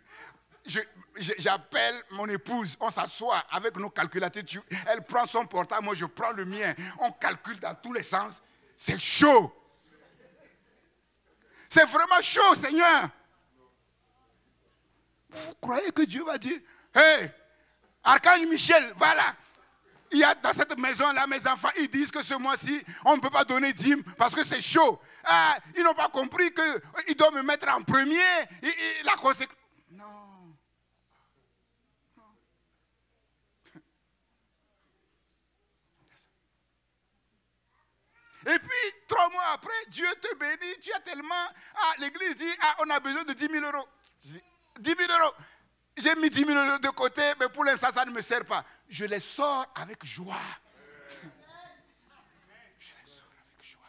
J'appelle mon épouse, on s'assoit avec nos calculateurs. Elle prend son portable, moi je prends le mien. On calcule dans tous les sens. C'est chaud. C'est vraiment chaud, Seigneur. Vous croyez que Dieu va dire, hey, Archange Michel, voilà. Il y a dans cette maison-là, mes enfants, ils disent que ce mois-ci, on ne peut pas donner dîme parce que c'est chaud. Ah, ils n'ont pas compris qu'ils doivent me mettre en premier. Et la conséquence. Non. Et puis, 3 mois après, Dieu te bénit, tu as tellement... Ah, l'église dit, ah, on a besoin de 10 000 euros. 10 000 euros. J'ai mis 10 000 euros de côté, mais pour l'instant, ça ne me sert pas. Je les sors avec joie. Je les sors avec joie.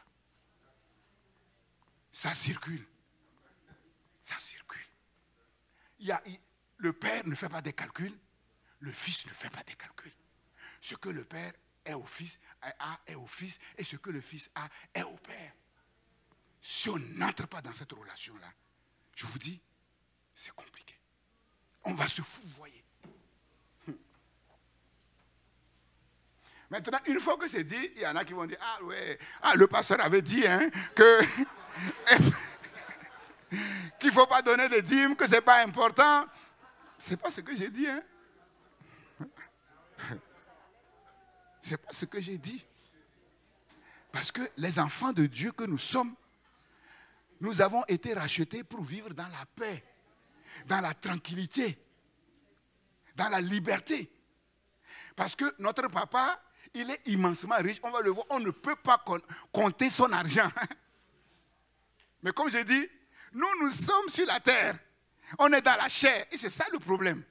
Ça circule. Ça circule. Le Père ne fait pas des calculs. Le Fils ne fait pas des calculs. Ce que le Père est au Fils, est au Fils, et ce que le Fils a est au Père. Si on n'entre pas dans cette relation-là, je vous dis, c'est compliqué. On va se fouvoyer. Maintenant, une fois que c'est dit, il y en a qui vont dire, ah ouais, le pasteur avait dit que qu'il ne faut pas donner de dîmes, que ce n'est pas important. Ce n'est pas ce que j'ai dit. Ce n'est pas ce que j'ai dit. Parce que les enfants de Dieu que nous sommes, nous avons été rachetés pour vivre dans la paix, dans la tranquillité, dans la liberté. Parce que notre papa, il est immensement riche. On va le voir, on ne peut pas compter son argent. Mais comme j'ai dit, nous sommes sur la terre. On est dans la chair. Et c'est ça le problème.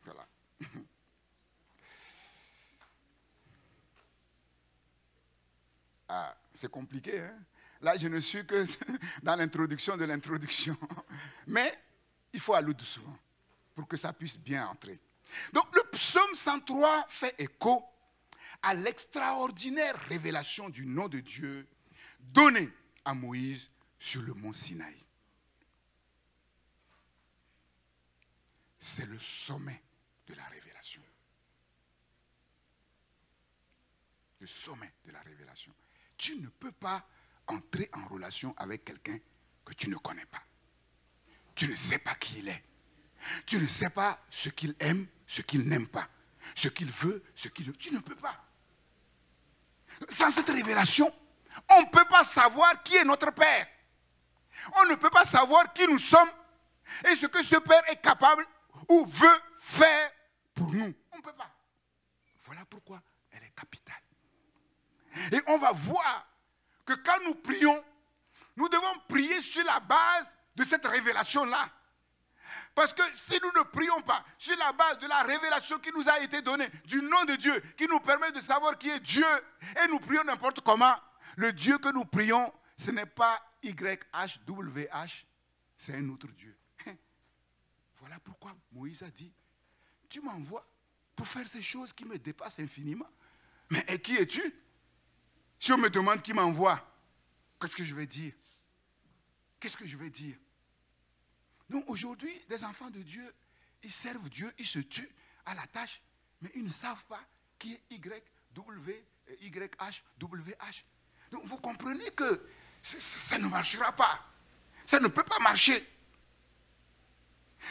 Voilà. Ah, c'est compliqué, hein? Là, je ne suis que dans l'introduction de l'introduction. Mais il faut aller doucement pour que ça puisse bien entrer. Donc, le psaume 103 fait écho à l'extraordinaire révélation du nom de Dieu donnée à Moïse sur le mont Sinaï. C'est le sommet de la révélation. Le sommet de la révélation. Tu ne peux pas entrer en relation avec quelqu'un que tu ne connais pas. Tu ne sais pas qui il est. Tu ne sais pas ce qu'il aime, ce qu'il n'aime pas. Ce qu'il veut, ce qu'il veut. Tu ne peux pas. Sans cette révélation, on ne peut pas savoir qui est notre Père. On ne peut pas savoir qui nous sommes et ce que ce Père est capable ou veut faire pour nous. On ne peut pas. Voilà pourquoi elle est capitale. Et on va voir que quand nous prions, nous devons prier sur la base de cette révélation-là. Parce que si nous ne prions pas sur la base de la révélation qui nous a été donnée, du nom de Dieu, qui nous permet de savoir qui est Dieu, et nous prions n'importe comment, le Dieu que nous prions, ce n'est pas YHWH, c'est un autre Dieu. Voilà pourquoi Moïse a dit, tu m'envoies pour faire ces choses qui me dépassent infiniment. Mais et qui es-tu? Si on me demande qui m'envoie, qu'est-ce que je vais dire? Qu'est-ce que je vais dire? Donc aujourd'hui, des enfants de Dieu, ils servent Dieu, ils se tuent à la tâche, mais ils ne savent pas qui est YHWH. Donc vous comprenez que ça ne marchera pas. Ça ne peut pas marcher.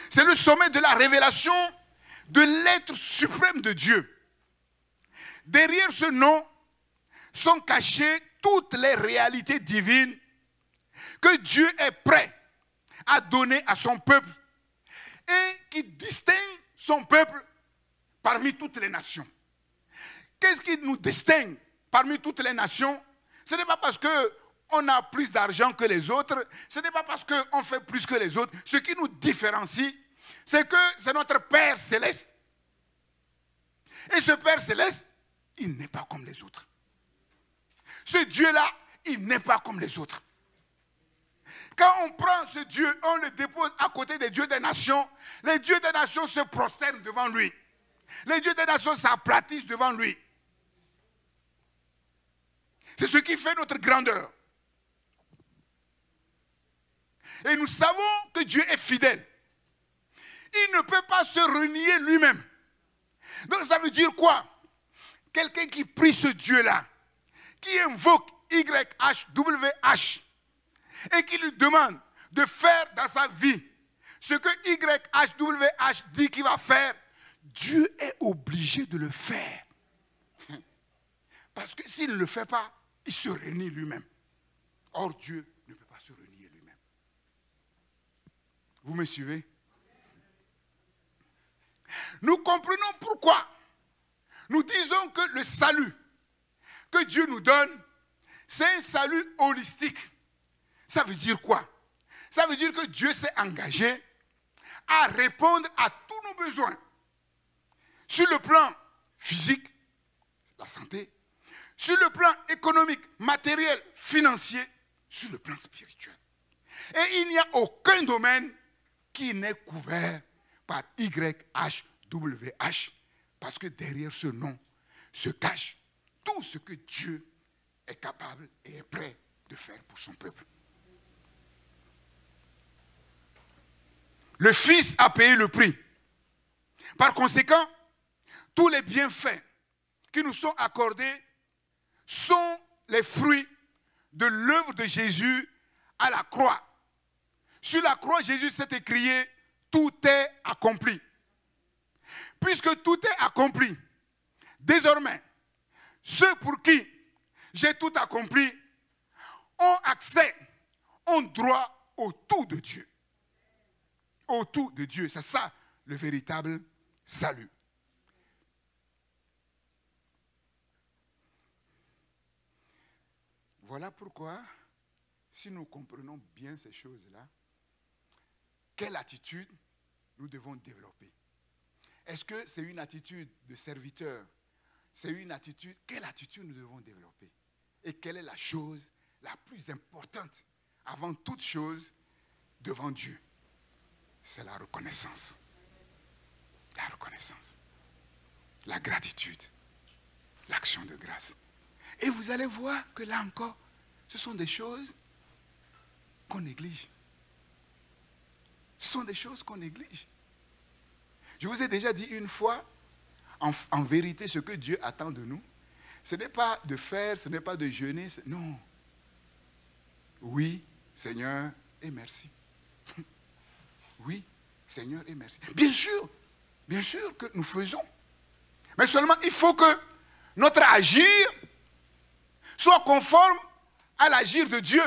C'est le sommet de la révélation de l'être suprême de Dieu. Derrière ce nom sont cachées toutes les réalités divines que Dieu est prêt à donner à son peuple et qui distingue son peuple parmi toutes les nations. Qu'est-ce qui nous distingue parmi toutes les nations? Ce n'est pas parce qu'on a plus d'argent que les autres, ce n'est pas parce qu'on fait plus que les autres. Ce qui nous différencie, c'est que c'est notre Père céleste. Et ce Père céleste, il n'est pas comme les autres. Ce Dieu-là, il n'est pas comme les autres. Quand on prend ce Dieu, on le dépose à côté des dieux des nations, les dieux des nations se prosternent devant lui. Les dieux des nations s'aplatissent devant lui. C'est ce qui fait notre grandeur. Et nous savons que Dieu est fidèle. Il ne peut pas se renier lui-même. Donc ça veut dire quoi? Quelqu'un qui prie ce Dieu-là, qui invoque YHWH, et qui lui demande de faire dans sa vie ce que YHWH dit qu'il va faire, Dieu est obligé de le faire. Parce que s'il ne le fait pas, il se renie lui-même. Or, Dieu ne peut pas se renier lui-même. Vous me suivez? Nous comprenons pourquoi nous disons que le salut que Dieu nous donne, c'est un salut holistique. Ça veut dire quoi? Ça veut dire que Dieu s'est engagé à répondre à tous nos besoins. Sur le plan physique, la santé, sur le plan économique, matériel, financier, sur le plan spirituel. Et il n'y a aucun domaine qui n'est couvert par YHWH, parce que derrière ce nom se cache tout ce que Dieu est capable et est prêt de faire pour son peuple. Le Fils a payé le prix. Par conséquent, tous les bienfaits qui nous sont accordés sont les fruits de l'œuvre de Jésus à la croix. Sur la croix, Jésus s'est écrié « Tout est accompli ». Puisque tout est accompli, désormais, ceux pour qui j'ai tout accompli ont accès, ont droit au tout de Dieu. Au tout de Dieu. C'est ça le véritable salut. Voilà pourquoi, si nous comprenons bien ces choses-là, quelle attitude nous devons développer? Est-ce que c'est une attitude de serviteur? C'est une attitude, quelle attitude nous devons développer? Et quelle est la chose la plus importante, avant toute chose, devant Dieu? C'est la reconnaissance. La reconnaissance. La gratitude. L'action de grâce. Et vous allez voir que là encore, ce sont des choses qu'on néglige. Ce sont des choses qu'on néglige. Je vous ai déjà dit une fois, en vérité, ce que Dieu attend de nous, ce n'est pas de faire, ce n'est pas de jeûner, non. Oui, Seigneur, et merci. Oui, Seigneur, et merci. Bien sûr que nous faisons. Mais seulement, il faut que notre agir soit conforme à l'agir de Dieu.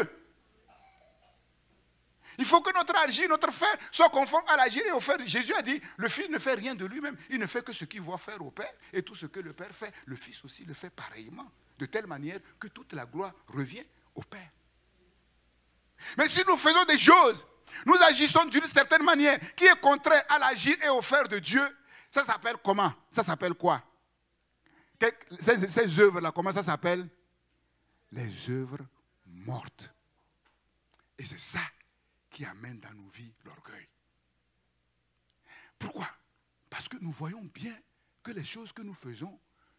Il faut que notre agir, notre faire soit conforme à l'agir et au faire. Jésus a dit, le Fils ne fait rien de lui-même. Il ne fait que ce qu'il voit faire au Père. Et tout ce que le Père fait, le Fils aussi le fait pareillement. De telle manière que toute la gloire revient au Père. Mais si nous faisons des choses, nous agissons d'une certaine manière qui est contraire à l'agir et au faire de Dieu, ça s'appelle comment? Ça s'appelle quoi? Ces œuvres-là, comment ça s'appelle? Les œuvres mortes. Et c'est ça qui amène dans nos vies l'orgueil. Pourquoi? Parce que nous voyons bien que les choses que nous faisons,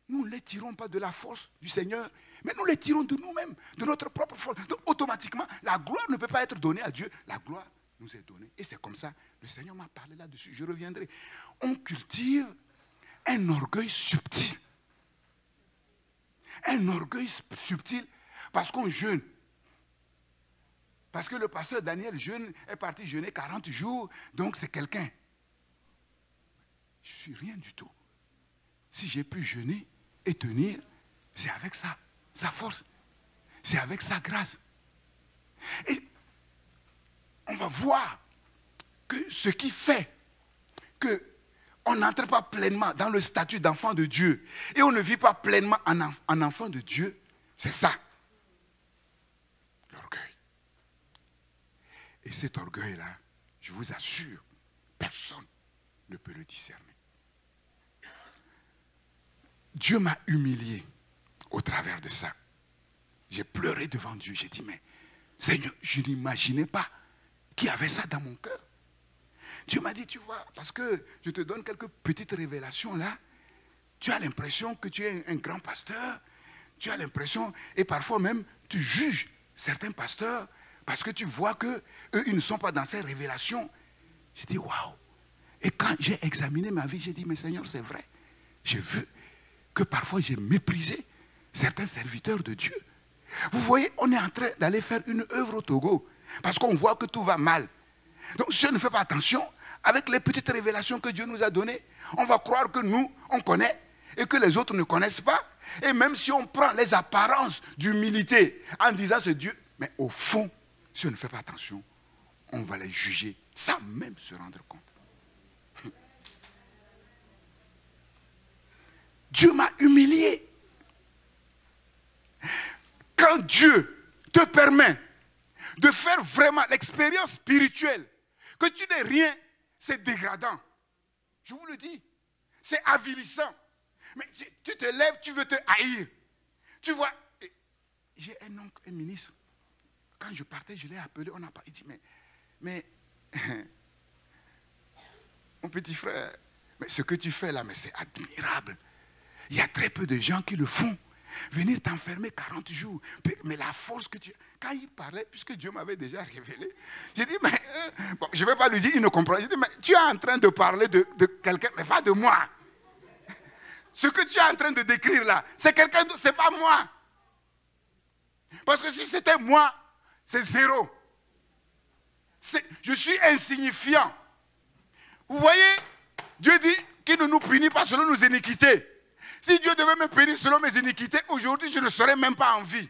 nous ne les tirons pas de la force du Seigneur, mais nous les tirons de nous-mêmes, de notre propre force. Donc automatiquement, la gloire ne peut pas être donnée à Dieu. La gloire nous est donnée. Et c'est comme ça, le Seigneur m'a parlé là-dessus, je reviendrai. On cultive un orgueil subtil. Un orgueil subtil parce qu'on jeûne. Parce que le pasteur Daniel jeûne, est parti jeûner 40 jours, donc c'est quelqu'un. Je ne suis rien du tout. Si j'ai pu jeûner et tenir, c'est avec ça, sa force. C'est avec sa grâce. Et on va voir que ce qui fait qu'on n'entre pas pleinement dans le statut d'enfant de Dieu et on ne vit pas pleinement en enfant de Dieu, c'est ça. L'orgueil. Et cet orgueil-là, je vous assure, personne ne peut le discerner. Dieu m'a humilié au travers de ça. J'ai pleuré devant Dieu. J'ai dit, mais Seigneur, je n'imaginais pas qu'il y avait ça dans mon cœur. Dieu m'a dit, tu vois, parce que je te donne quelques petites révélations là, tu as l'impression que tu es un grand pasteur, tu as l'impression, et parfois même, tu juges certains pasteurs parce que tu vois qu'eux, ils ne sont pas dans ces révélations. J'ai dit, waouh. Et quand j'ai examiné ma vie, j'ai dit, mais Seigneur, c'est vrai. J'ai vu que parfois j'ai méprisé certains serviteurs de Dieu. Vous voyez, on est en train d'aller faire une œuvre au Togo parce qu'on voit que tout va mal. Donc, si je ne fais pas attention, avec les petites révélations que Dieu nous a données, on va croire que nous, on connaît et que les autres ne connaissent pas. Et même si on prend les apparences d'humilité en disant c'est Dieu, mais au fond, si on ne fait pas attention, on va les juger sans même se rendre compte. Dieu m'a humilié. Quand Dieu te permet de faire vraiment l'expérience spirituelle, que tu n'es rien, c'est dégradant. Je vous le dis. C'est avilissant. Mais tu te lèves, tu veux te haïr. Tu vois, j'ai un oncle, un ministre. Quand je partais, je l'ai appelé, on n'a pas. Il dit, mais mon petit frère, mais ce que tu fais là, mais c'est admirable. Il y a très peu de gens qui le font. Venir t'enfermer 40 jours. Mais la force que tu... Quand il parlait, puisque Dieu m'avait déjà révélé, j'ai dit, mais... bon, je ne vais pas lui dire, il ne comprend pas. J'ai dit, mais tu es en train de parler de quelqu'un, mais pas de moi. Ce que tu es en train de décrire là, c'est quelqu'un d'autre, ce n'est pas moi. Parce que si c'était moi, c'est zéro. Je suis insignifiant. Vous voyez, Dieu dit qu'il ne nous punit pas selon nos iniquités. Si Dieu devait me punir selon mes iniquités, aujourd'hui, je ne serais même pas en vie.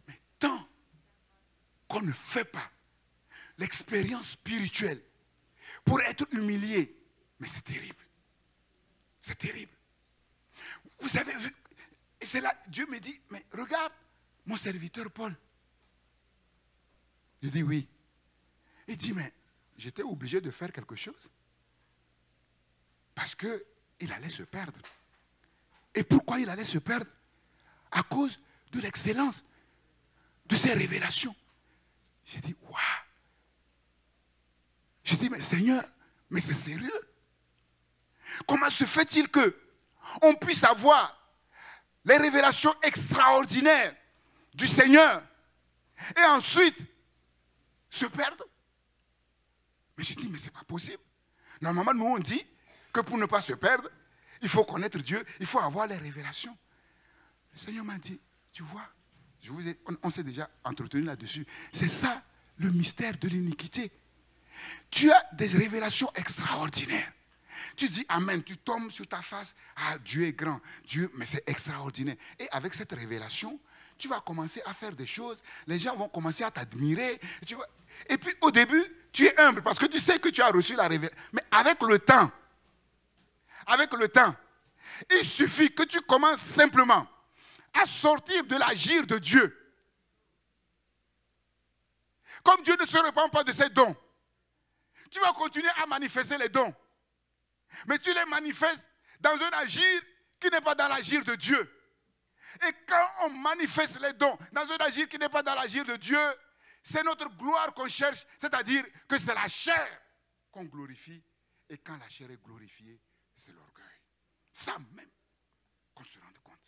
Mais tant qu'on ne fait pas l'expérience spirituelle pour être humilié, mais c'est terrible. C'est terrible. Vous avez vu, et c'est là, Dieu me dit, mais regarde, mon serviteur Paul. Je dis oui. Il dit, mais j'étais obligé de faire quelque chose. Parce qu'il allait se perdre. Et pourquoi il allait se perdre? À cause de l'excellence de ses révélations. J'ai dit, waouh. J'ai dit, mais Seigneur, mais c'est sérieux. Comment se fait-il qu'on puisse avoir les révélations extraordinaires du Seigneur et ensuite se perdre? Mais j'ai dit, mais ce n'est pas possible. Normalement, nous on dit que pour ne pas se perdre, il faut connaître Dieu, il faut avoir les révélations. Le Seigneur m'a dit, tu vois, on s'est déjà entretenu là-dessus. C'est ça le mystère de l'iniquité. Tu as des révélations extraordinaires. Tu dis Amen, tu tombes sur ta face. Ah, Dieu est grand. Dieu, mais c'est extraordinaire. Et avec cette révélation, tu vas commencer à faire des choses. Les gens vont commencer à t'admirer. Et puis au début, tu es humble parce que tu sais que tu as reçu la révélation. Mais avec le temps, il suffit que tu commences simplement à sortir de l'agir de Dieu. Comme Dieu ne se répand pas de ses dons, tu vas continuer à manifester les dons. Mais tu les manifestes dans un agir qui n'est pas dans l'agir de Dieu. Et quand on manifeste les dons dans un agir qui n'est pas dans l'agir de Dieu, c'est notre gloire qu'on cherche, c'est-à-dire que c'est la chair qu'on glorifie. Et quand la chair est glorifiée, c'est l'orgueil. Sans même qu'on se rende compte.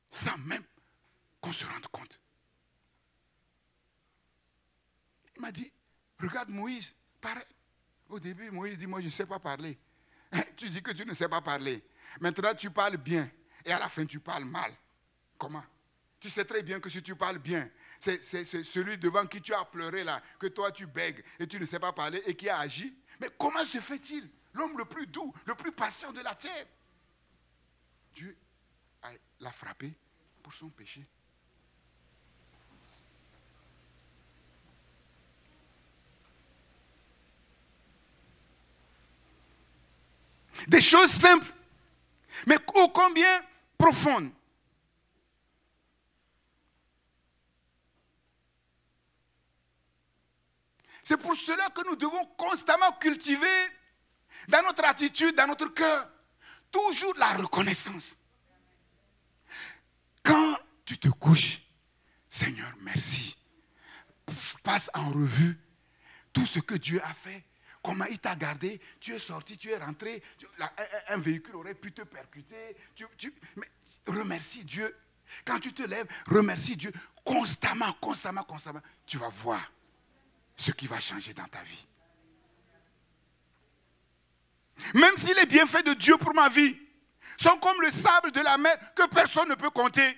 Sans même qu'on se rende compte. Il m'a dit, regarde Moïse, pareil. Au début, Moïse dit, moi je ne sais pas parler. Tu dis que tu ne sais pas parler. Maintenant, tu parles bien. Et à la fin, tu parles mal. Comment? Tu sais très bien que si tu parles bien, c'est celui devant qui tu as pleuré là, que toi tu bègues et tu ne sais pas parler et qui a agi. Mais comment se fait-il? L'homme le plus doux, le plus patient de la terre. Dieu l'a frappé pour son péché. Des choses simples, mais ô combien profondes. C'est pour cela que nous devons constamment cultiver dans notre attitude, dans notre cœur, toujours la reconnaissance. Quand tu te couches, Seigneur, merci. Passe en revue tout ce que Dieu a fait. Comment il t'a gardé, tu es sorti, tu es rentré, un véhicule aurait pu te percuter. Mais remercie Dieu. Quand tu te lèves, remercie Dieu constamment. Tu vas voir ce qui va changer dans ta vie. Même si les bienfaits de Dieu pour ma vie sont comme le sable de la mer que personne ne peut compter,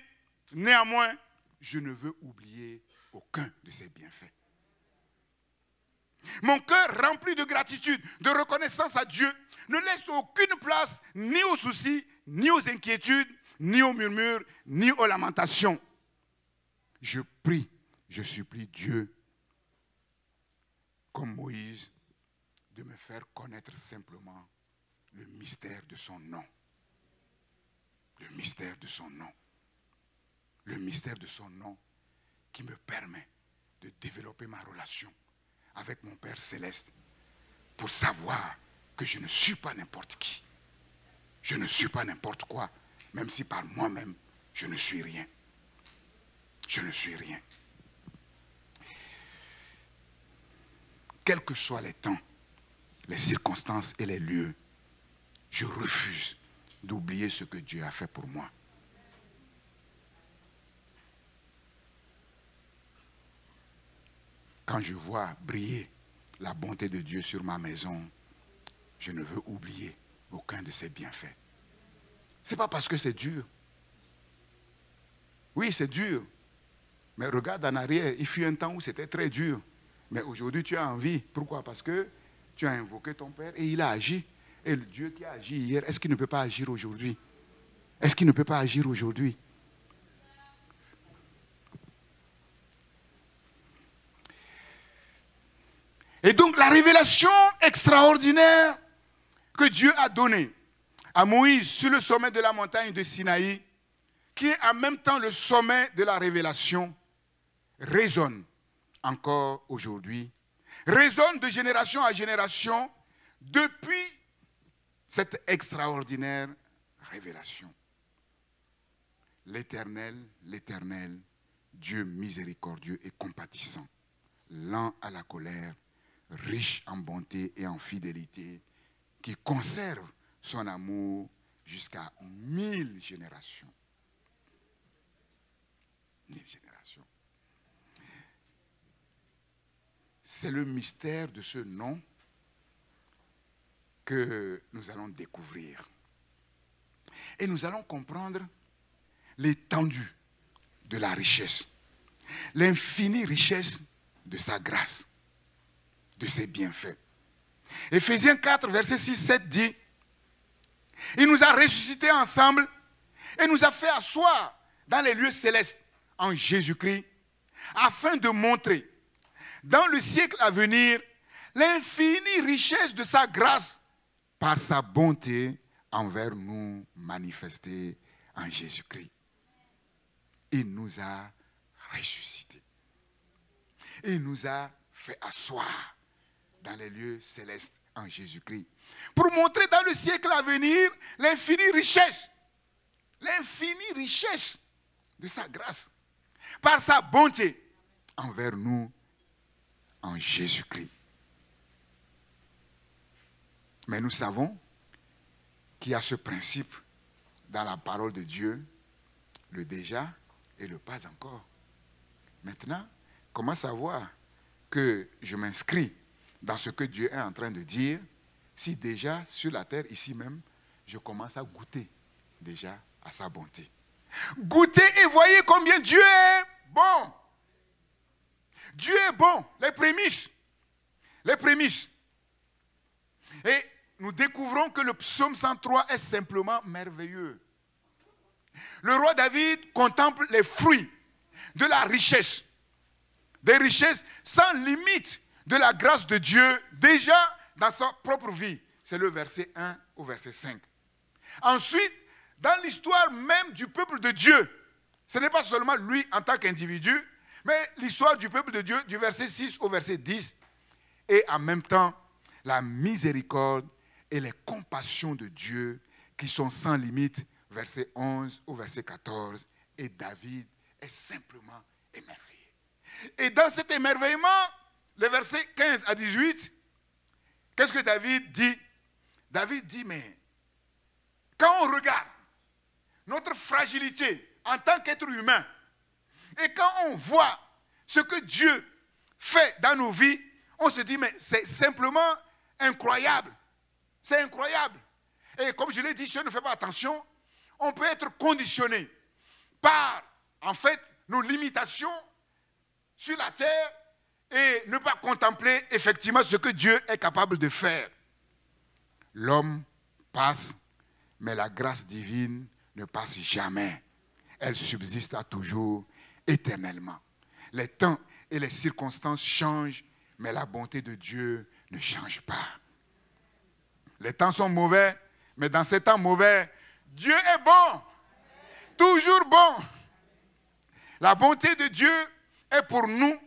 néanmoins, je ne veux oublier aucun de ces bienfaits. Mon cœur rempli de gratitude, de reconnaissance à Dieu, ne laisse aucune place ni aux soucis, ni aux inquiétudes, ni aux murmures, ni aux lamentations. Je prie, je supplie Dieu, comme Moïse, de me faire connaître simplement le mystère de son nom. Le mystère de son nom. Le mystère de son nom qui me permet de développer ma relation avec mon Père Céleste pour savoir que je ne suis pas n'importe qui. Je ne suis pas n'importe quoi, même si par moi-même, je ne suis rien. Je ne suis rien. Quels que soient les temps, les circonstances et les lieux, je refuse d'oublier ce que Dieu a fait pour moi. Quand je vois briller la bonté de Dieu sur ma maison, je ne veux oublier aucun de ses bienfaits. Ce n'est pas parce que c'est dur. Oui, c'est dur. Mais regarde en arrière, il fut un temps où c'était très dur. Mais aujourd'hui, tu as envie. Pourquoi? Parce que tu as invoqué ton Père et il a agi. Et le Dieu qui a agi hier, est-ce qu'il ne peut pas agir aujourd'hui? Est-ce qu'il ne peut pas agir aujourd'hui? Et donc la révélation extraordinaire que Dieu a donnée à Moïse sur le sommet de la montagne de Sinaï, qui est en même temps le sommet de la révélation, résonne encore aujourd'hui, résonne de génération à génération depuis cette extraordinaire révélation. L'Éternel, l'Éternel, Dieu miséricordieux et compatissant, lent à la colère, riche en bonté et en fidélité, qui conserve son amour jusqu'à 1000 générations. 1000 générations. C'est le mystère de ce nom que nous allons découvrir. Et nous allons comprendre l'étendue de la richesse, l'infinie richesse de sa grâce, de ses bienfaits. Éphésiens 4, verset 6-7 dit, il nous a ressuscités ensemble et nous a fait asseoir dans les lieux célestes en Jésus-Christ, afin de montrer dans le siècle à venir l'infinie richesse de sa grâce par sa bonté envers nous manifestée en Jésus-Christ. Il nous a ressuscités. Il nous a fait asseoir dans les lieux célestes en Jésus-Christ. Pour montrer dans le siècle à venir l'infinie richesse de sa grâce, par sa bonté envers nous en Jésus-Christ. Mais nous savons qu'il y a ce principe dans la parole de Dieu, le déjà et le pas encore. Maintenant, comment savoir que je m'inscris dans ce que Dieu est en train de dire, si déjà sur la terre, ici même, je commence à goûter déjà à sa bonté. Goûtez et voyez combien Dieu est bon. Dieu est bon, les prémices. Les prémices. Et nous découvrons que le psaume 103 est simplement merveilleux. Le roi David contemple les fruits de la richesse, des richesses sans limite de la grâce de Dieu déjà dans sa propre vie. C'est le verset 1 au verset 5. Ensuite, dans l'histoire même du peuple de Dieu, ce n'est pas seulement lui en tant qu'individu, mais l'histoire du peuple de Dieu du verset 6 au verset 10, et en même temps, la miséricorde et les compassions de Dieu qui sont sans limite, verset 11 au verset 14, et David est simplement émerveillé. Et dans cet émerveillement, les versets 15 à 18, qu'est-ce que David dit? David dit, mais quand on regarde notre fragilité en tant qu'être humain, et quand on voit ce que Dieu fait dans nos vies, on se dit, mais c'est simplement incroyable. C'est incroyable. Et comme je l'ai dit, si on ne fait pas attention, on peut être conditionné par, en fait, nos limitations sur la terre et ne pas contempler effectivement ce que Dieu est capable de faire. L'homme passe, mais la grâce divine ne passe jamais. Elle subsiste à toujours, éternellement. Les temps et les circonstances changent, mais la bonté de Dieu ne change pas. Les temps sont mauvais, mais dans ces temps mauvais, Dieu est bon, toujours bon. La bonté de Dieu est pour nous,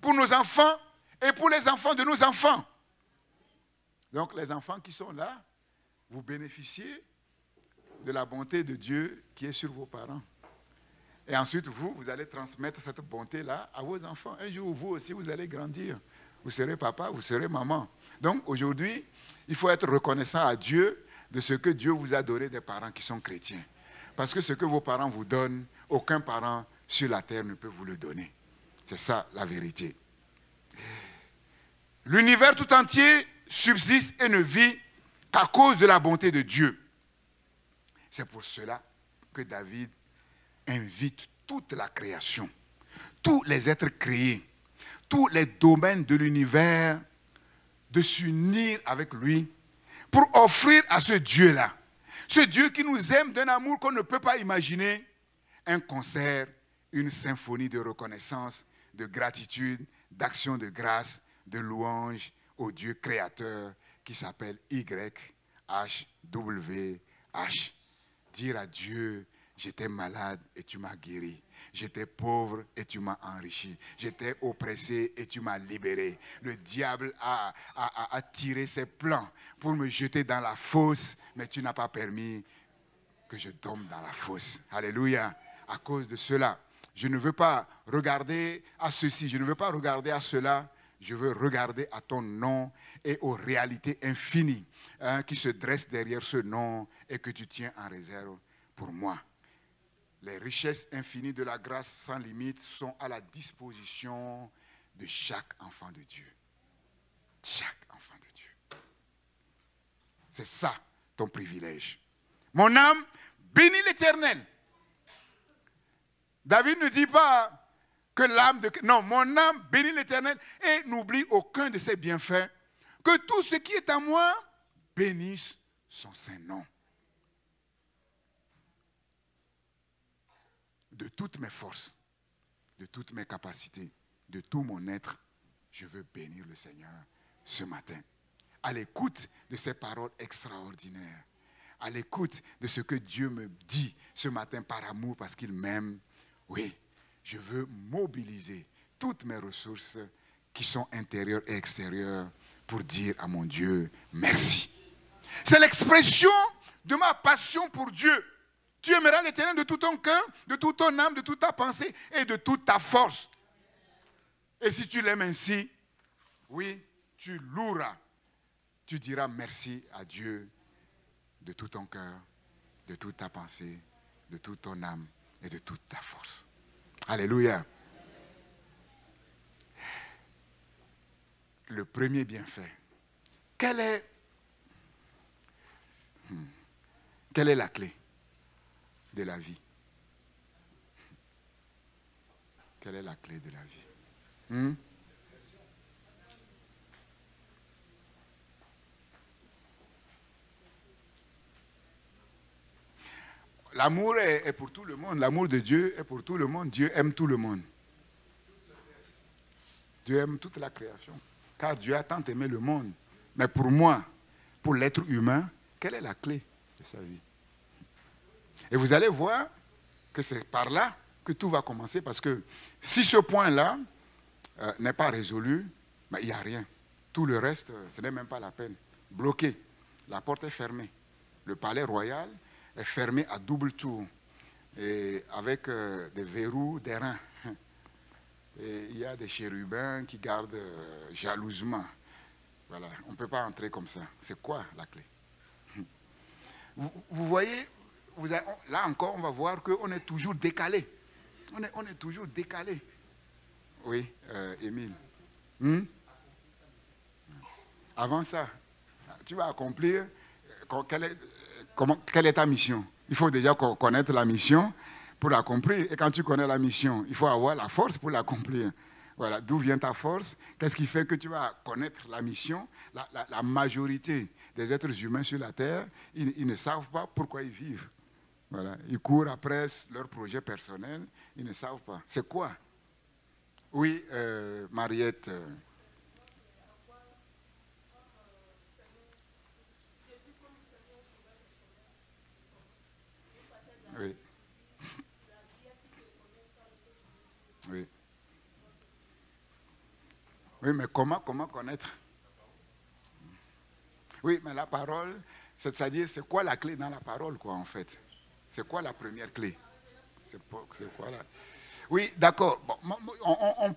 pour nos enfants et pour les enfants de nos enfants. Donc les enfants qui sont là, vous bénéficiez de la bonté de Dieu qui est sur vos parents. Et ensuite, vous allez transmettre cette bonté-là à vos enfants. Un jour, vous aussi, vous allez grandir. Vous serez papa, vous serez maman. Donc aujourd'hui, il faut être reconnaissant à Dieu de ce que Dieu vous a donné des parents qui sont chrétiens. Parce que ce que vos parents vous donnent, aucun parent sur la terre ne peut vous le donner. C'est ça la vérité. L'univers tout entier subsiste et ne vit qu'à cause de la bonté de Dieu. C'est pour cela que David invite toute la création, tous les êtres créés, tous les domaines de l'univers de s'unir avec lui pour offrir à ce Dieu-là, ce Dieu qui nous aime d'un amour qu'on ne peut pas imaginer, un concert, une symphonie de reconnaissance, de gratitude, d'action de grâce, de louange au Dieu créateur qui s'appelle YHWH. Dire à Dieu, j'étais malade et tu m'as guéri. J'étais pauvre et tu m'as enrichi. J'étais oppressé et tu m'as libéré. Le diable a tiré ses plans pour me jeter dans la fosse, mais tu n'as pas permis que je tombe dans la fosse. Alléluia. À cause de cela, je ne veux pas regarder à ceci, je ne veux pas regarder à cela. Je veux regarder à ton nom et aux réalités infinies qui se dressent derrière ce nom et que tu tiens en réserve pour moi. Les richesses infinies de la grâce sans limite sont à la disposition de chaque enfant de Dieu. Chaque enfant de Dieu. C'est ça ton privilège. Mon âme bénit l'Éternel. David ne dit pas que l'âme de... Non, mon âme bénit l'Éternel et n'oublie aucun de ses bienfaits Que tout ce qui est à moi bénisse son saint nom. De toutes mes forces, de toutes mes capacités, de tout mon être, je veux bénir le Seigneur ce matin. À l'écoute de ces paroles extraordinaires, à l'écoute de ce que Dieu me dit ce matin par amour, parce qu'il m'aime, oui, je veux mobiliser toutes mes ressources qui sont intérieures et extérieures pour dire à mon Dieu merci. C'est l'expression de ma passion pour Dieu. Tu aimeras l'Éternel de tout ton cœur, de toute ton âme, de toute ta pensée et de toute ta force. Et si tu l'aimes ainsi, oui, tu loueras. Tu diras merci à Dieu de tout ton cœur, de toute ta pensée, de toute ton âme et de toute ta force. Alléluia. Le premier bienfait. Quelle est la clé de la vie? Quelle est la clé de la vie? L'amour est pour tout le monde. L'amour de Dieu est pour tout le monde. Dieu aime tout le monde. Dieu aime toute la création. Car Dieu a tant aimé le monde. Mais pour moi, pour l'être humain, quelle est la clé de sa vie? Et vous allez voir que c'est par là que tout va commencer. Parce que si ce point-là n'est pas résolu, ben, il n'y a rien. Tout le reste, ce n'est même pas la peine. Bloqué. La porte est fermée. Le palais royal est fermé à double tour, et avec des verrous d'airain. Et il y a des chérubins qui gardent jalousement. Voilà, on ne peut pas entrer comme ça. C'est quoi la clé? Vous voyez, là encore, on va voir qu'on est toujours décalé. On est toujours décalé. Oui, Émile. Avant ça, tu vas accomplir. Quelle est ta mission? Il faut déjà connaître la mission pour l'accomplir. Et quand tu connais la mission, il faut avoir la force pour l'accomplir. Voilà, d'où vient ta force? Qu'est-ce qui fait que tu vas connaître la mission? La majorité des êtres humains sur la terre, ils ne savent pas pourquoi ils vivent. Voilà, ils courent après leur projet personnel, ils ne savent pas. C'est quoi? Oui, Mariette. Oui. Oui. Oui, mais comment connaître? Oui, mais la parole, c'est-à-dire, c'est quoi la clé dans la parole, quoi, en fait? C'est quoi la première clé? C'est quoi la... Oui, d'accord. Bon,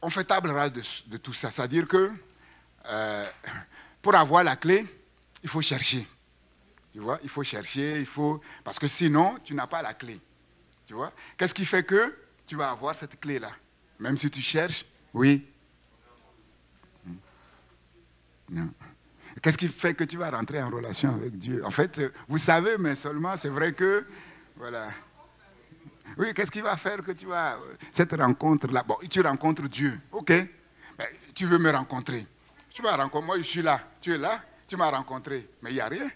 on fait table rase de tout ça. C'est-à-dire que pour avoir la clé, il faut chercher. Tu vois, il faut chercher, parce que sinon, tu n'as pas la clé. Tu vois, qu'est-ce qui fait que tu vas avoir cette clé-là? Même si tu cherches, oui. Non. Qu'est-ce qui fait que tu vas rentrer en relation avec Dieu? En fait, vous savez, mais seulement, c'est vrai que, voilà. Oui, qu'est-ce qui va faire que tu vas, cette rencontre-là, bon, tu rencontres Dieu, ok, mais tu veux me rencontrer. Tu m'as rencontré, moi je suis là, tu es là, tu m'as rencontré, mais il n'y a rien.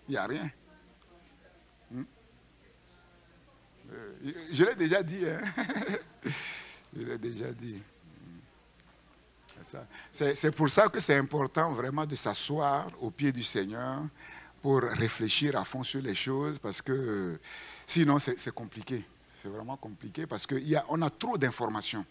Il n'y a rien. Je l'ai déjà dit. Hein? Je l'ai déjà dit. C'est pour ça que c'est important vraiment de s'asseoir au pied du Seigneur pour réfléchir à fond sur les choses, parce que sinon c'est compliqué. C'est vraiment compliqué parce qu'on a trop d'informations.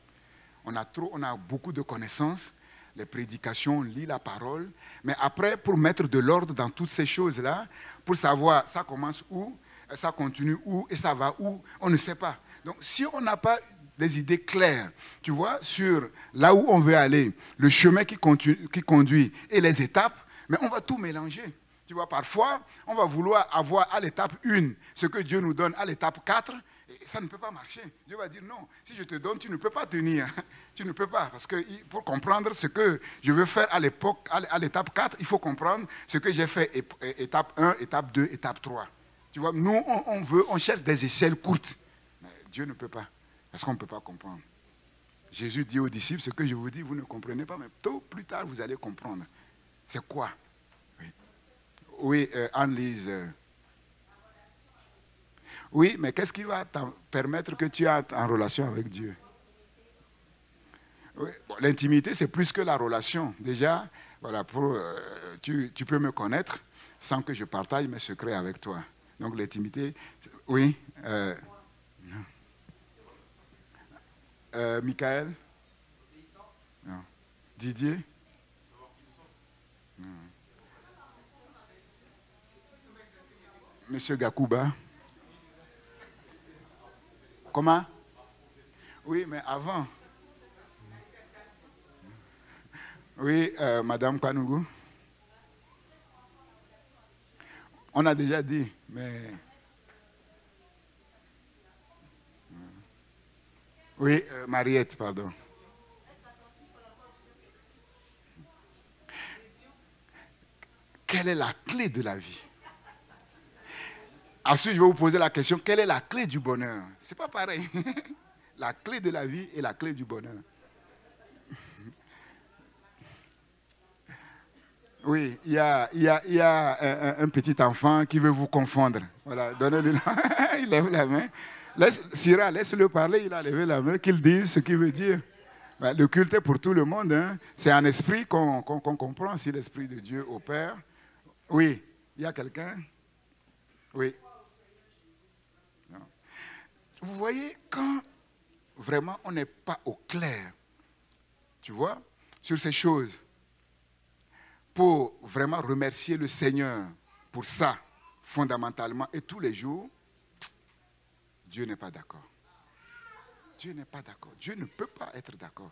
On a beaucoup de connaissances. Les prédications, on lit la parole. Mais après, pour mettre de l'ordre dans toutes ces choses-là, pour savoir ça commence où, ça continue où et ça va où, on ne sait pas. Donc, si on n'a pas des idées claires, tu vois, sur là où on veut aller, le chemin qui conduit et les étapes, mais on va tout mélanger. Tu vois, parfois, on va vouloir avoir à l'étape 1 ce que Dieu nous donne à l'étape 4, et ça ne peut pas marcher. Dieu va dire non, si je te donne, tu ne peux pas tenir. Tu ne peux pas, parce que pour comprendre ce que je veux faire à l'étape 4, il faut comprendre ce que j'ai fait étape 1, étape 2, étape 3. Tu vois, nous, on cherche des échelles courtes. Mais Dieu ne peut pas, parce qu'on ne peut pas comprendre. Jésus dit aux disciples, ce que je vous dis, vous ne comprenez pas, mais tôt ou plus tard, vous allez comprendre. C'est quoi? Oui, oui Anne-Lise. Oui, mais qu'est-ce qui va te permettre que tu es en relation avec Dieu? Oui, bon, l'intimité, c'est plus que la relation. Déjà, voilà, tu peux me connaître sans que je partage mes secrets avec toi. Donc l'intimité, oui. Michael? Non. Didier? Non. Monsieur Gakuba? Comment? Oui, mais avant. Oui, Madame Kanougou. On a déjà dit, mais... Oui, Mariette, pardon. Quelle est la clé de la vie? Ensuite, je vais vous poser la question, quelle est la clé du bonheur? Ce n'est pas pareil. La clé de la vie et la clé du bonheur. Oui, il y a un petit enfant qui veut vous confondre. Voilà, donnez-lui la... Il lève la main. Syrah, laisse-le parler, il a levé la main, qu'il dise ce qu'il veut dire. Ben, le culte est pour tout le monde. Hein. C'est en esprit qu'on comprend si l'esprit de Dieu opère. Oui, il y a quelqu'un? Oui. Non. Vous voyez, quand vraiment on n'est pas au clair, tu vois, sur ces choses, pour vraiment remercier le Seigneur pour ça, fondamentalement, et tous les jours, Dieu n'est pas d'accord. Dieu n'est pas d'accord. Dieu ne peut pas être d'accord.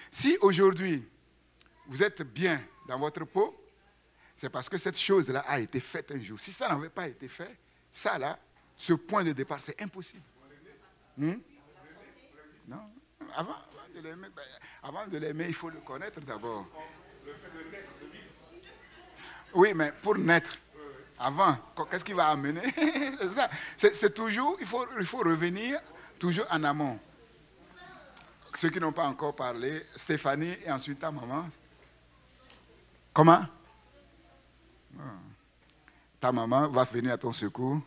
Si aujourd'hui, vous êtes bien dans votre peau, c'est parce que cette chose-là a été faite un jour. Si ça n'avait pas été fait, ça là, ce point de départ, c'est impossible. Non? Avant de l'aimer, il faut le connaître d'abord. Oui, mais pour naître, avant, qu'est-ce qui va amener? C'est ça. C'est toujours, il faut revenir toujours en amont. Ceux qui n'ont pas encore parlé, Stéphanie et ensuite ta maman. Comment? Ta maman va venir à ton secours.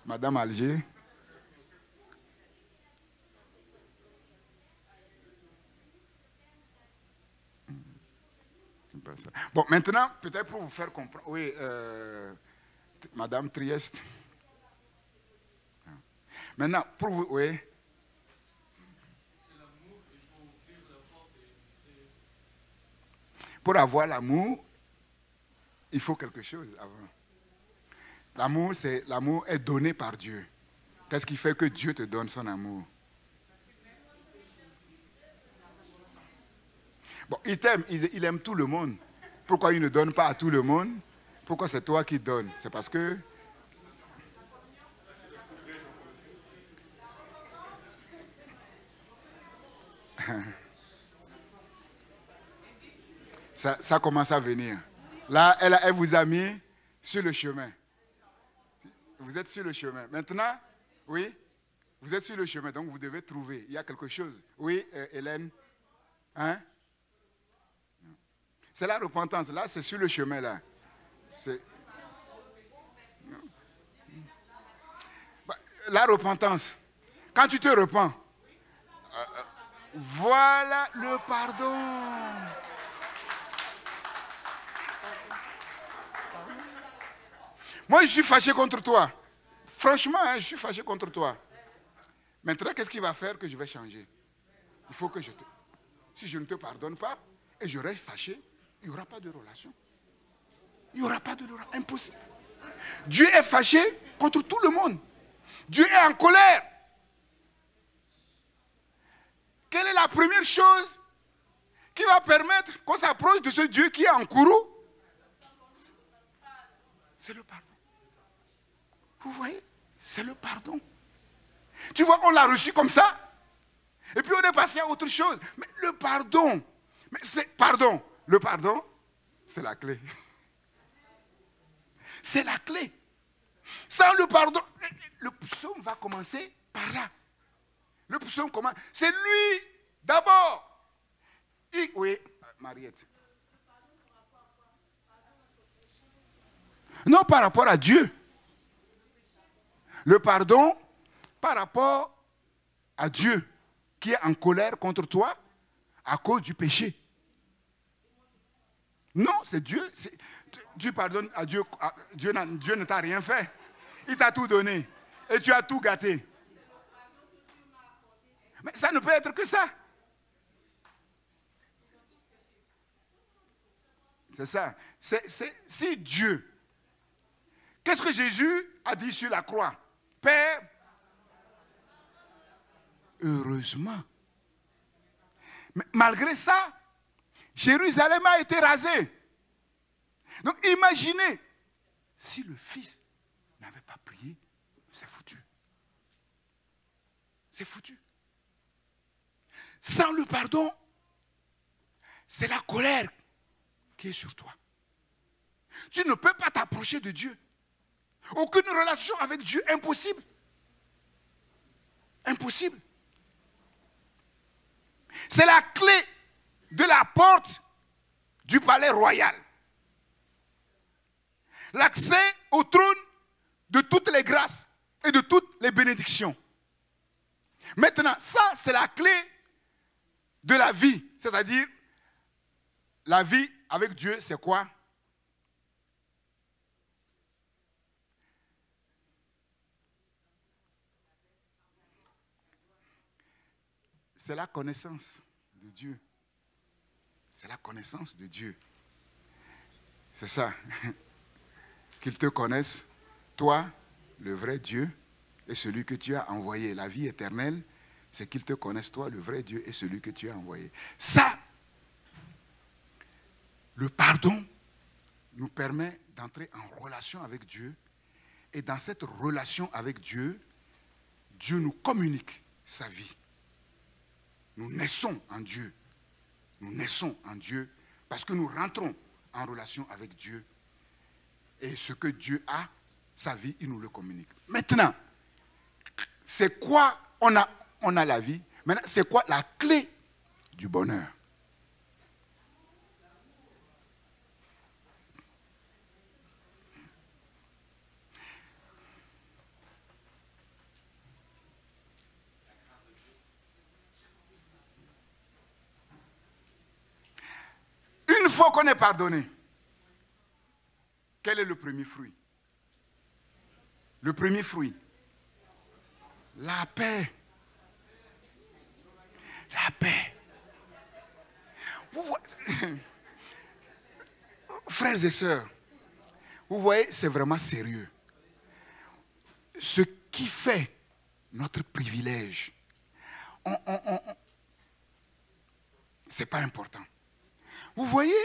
Madame Alger. Bon, maintenant, peut-être pour vous faire comprendre. Oui, Madame Trieste. Maintenant, pour vous. Oui. Pour avoir l'amour, il faut quelque chose avant. L'amour est donné par Dieu. Qu'est-ce qui fait que Dieu te donne son amour? Bon, il t'aime, il aime tout le monde. Pourquoi il ne donne pas à tout le monde? Pourquoi c'est toi qui donnes? C'est parce que... ça commence à venir. Là, elle vous a mis sur le chemin. Vous êtes sur le chemin. Maintenant, oui, vous êtes sur le chemin, donc vous devez trouver. Il y a quelque chose. Oui, Hélène? Hein? C'est la repentance. Là, c'est sur le chemin, là. La repentance. Quand tu te repens, voilà le pardon. Moi, je suis fâché contre toi. Franchement, je suis fâché contre toi. Maintenant, qu'est-ce qui va faire que je vais changer? Il faut que si je ne te pardonne pas et je reste fâché, il n'y aura pas de relation. Il n'y aura pas de relation. Impossible. Dieu est fâché contre tout le monde. Dieu est en colère. Quelle est la première chose qui va permettre qu'on s'approche de ce Dieu qui est en courroux? C'est le pardon. Vous voyez? C'est le pardon. Tu vois, on l'a reçu comme ça. Et puis on est passé à autre chose. Mais le pardon, le pardon, c'est la clé. c'est la clé. Sans le pardon, le psaume va commencer par là. Le psaume commence. C'est lui d'abord. Oui, Mariette. Non, par rapport à Dieu. Le pardon par rapport à Dieu qui est en colère contre toi à cause du péché. Non, c'est Dieu. Tu pardonnes à Dieu. Dieu ne t'a rien fait. Il t'a tout donné. Et tu as tout gâté. Mais ça ne peut être que ça. C'est ça. Si Dieu... Qu'est-ce que Jésus a dit sur la croix? Père, heureusement. Mais malgré ça, Jérusalem a été rasée. Donc imaginez, si le Fils n'avait pas prié, c'est foutu. C'est foutu. Sans le pardon, c'est la colère qui est sur toi. Tu ne peux pas t'approcher de Dieu. Aucune relation avec Dieu, impossible. Impossible. C'est la clé de la porte du palais royal. L'accès au trône de toutes les grâces et de toutes les bénédictions. Maintenant, ça, c'est la clé de la vie. C'est-à-dire, la vie avec Dieu, c'est quoi? C'est la connaissance de Dieu. C'est la connaissance de Dieu. C'est ça. Qu'ils te connaissent, toi, le vrai Dieu, et celui que tu as envoyé. La vie éternelle, c'est qu'ils te connaissent, toi, le vrai Dieu, et celui que tu as envoyé. Ça, le pardon nous permet d'entrer en relation avec Dieu. Et dans cette relation avec Dieu, Dieu nous communique sa vie. Nous naissons en Dieu. Nous naissons en Dieu parce que nous rentrons en relation avec Dieu. Et ce que Dieu a, sa vie, il nous le communique. Maintenant, c'est quoi? On a la vie. Maintenant, c'est quoi la clé du bonheur? Une fois qu'on est pardonné, quel est le premier fruit? Le premier fruit, la paix. La paix. Vous voyez, frères et sœurs, vous voyez, c'est vraiment sérieux. Ce qui fait notre privilège, c'est pas important. Vous voyez,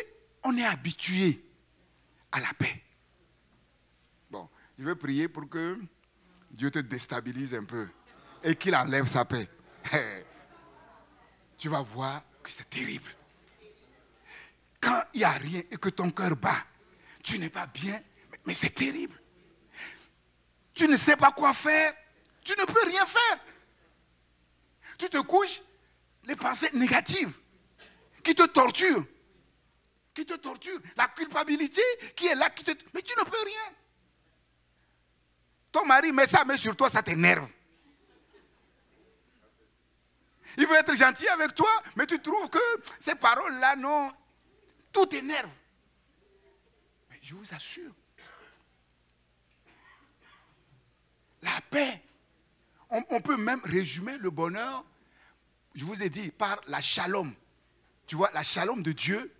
on est habitué à la paix. Bon, je vais prier pour que Dieu te déstabilise un peu et qu'il enlève sa paix. Tu vas voir que c'est terrible. Quand il n'y a rien et que ton cœur bat, tu n'es pas bien, mais c'est terrible. Tu ne sais pas quoi faire, tu ne peux rien faire. Tu te couches, les pensées négatives qui te torturent. Qui te torture. La culpabilité qui est là, qui te... Mais tu ne peux rien. Ton mari met sa main sur toi, ça t'énerve. Il veut être gentil avec toi, mais tu trouves que ces paroles-là, non, tout t'énerve. Mais je vous assure, la paix, on peut même résumer le bonheur, je vous ai dit, par la shalom. Tu vois, la shalom de Dieu,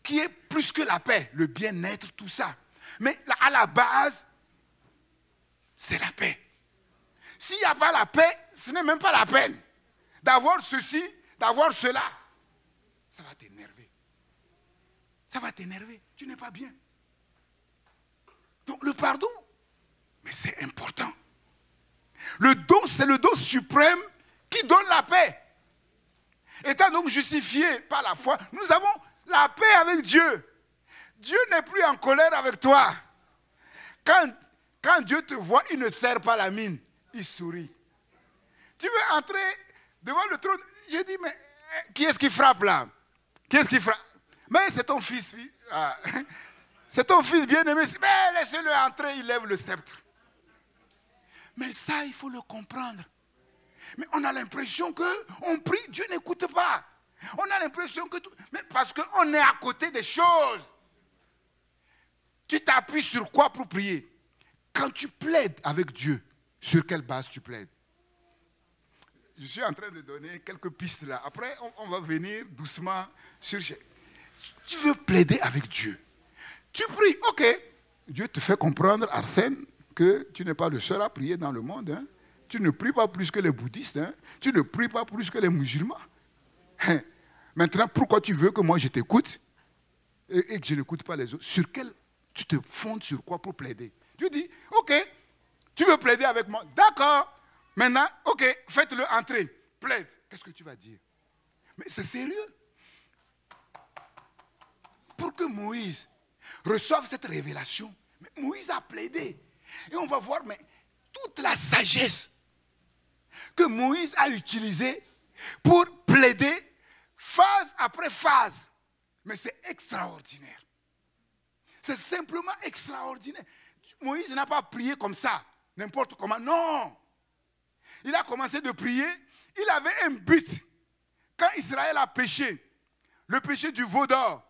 qui est plus que la paix, le bien-être, tout ça. Mais à la base, c'est la paix. S'il n'y a pas la paix, ce n'est même pas la peine d'avoir ceci, d'avoir cela. Ça va t'énerver. Ça va t'énerver. Tu n'es pas bien. Donc le pardon, mais c'est important. Le don, c'est le don suprême qui donne la paix. Étant donc justifié par la foi, nous avons la paix avec Dieu. Dieu n'est plus en colère avec toi. Quand Dieu te voit, il ne serre pas la mine, il sourit. Tu veux entrer devant le trône? J'ai dit, mais qui est-ce qui frappe là? Qui est-ce qui frappe? Mais c'est ton fils, oui. Ah. C'est ton fils bien-aimé. Mais laissez-le entrer, il lève le sceptre. Mais ça, il faut le comprendre. Mais on a l'impression qu'on prie, Dieu n'écoute pas. On a l'impression que tout... Mais parce qu'on est à côté des choses. Tu t'appuies sur quoi pour prier? Quand tu plaides avec Dieu, sur quelle base tu plaides? Je suis en train de donner quelques pistes là. Après, on va venir doucement sur... Tu veux plaider avec Dieu. Tu pries, ok. Dieu te fait comprendre, Arsène, que tu n'es pas le seul à prier dans le monde. Hein. Tu ne pries pas plus que les bouddhistes. Hein. Tu ne pries pas plus que les musulmans. Hein. Maintenant, pourquoi tu veux que moi je t'écoute et que je n'écoute pas les autres? Sur quel... Tu te fondes sur quoi pour plaider? Dieu dit, ok, tu veux plaider avec moi? D'accord. Maintenant, ok, faites-le entrer. Plaide. Qu'est-ce que tu vas dire? Mais c'est sérieux. Pour que Moïse reçoive cette révélation, mais Moïse a plaidé. Et on va voir, mais toute la sagesse que Moïse a utilisée pour plaider phase après phase. Mais c'est extraordinaire. C'est simplement extraordinaire. Moïse n'a pas prié comme ça, n'importe comment. Non. Il a commencé de prier. Il avait un but. Quand Israël a péché, le péché du veau d'or,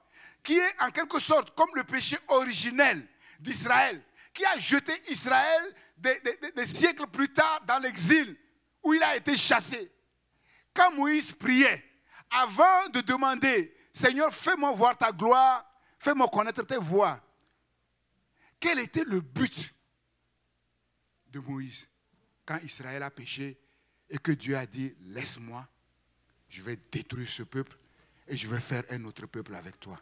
qui est en quelque sorte comme le péché originel d'Israël, qui a jeté Israël des siècles plus tard dans l'exil, où il a été chassé. Quand Moïse priait, avant de demander, Seigneur, fais-moi voir ta gloire, fais-moi connaître tes voies, quel était le but de Moïse quand Israël a péché et que Dieu a dit, laisse-moi, je vais détruire ce peuple et je vais faire un autre peuple avec toi.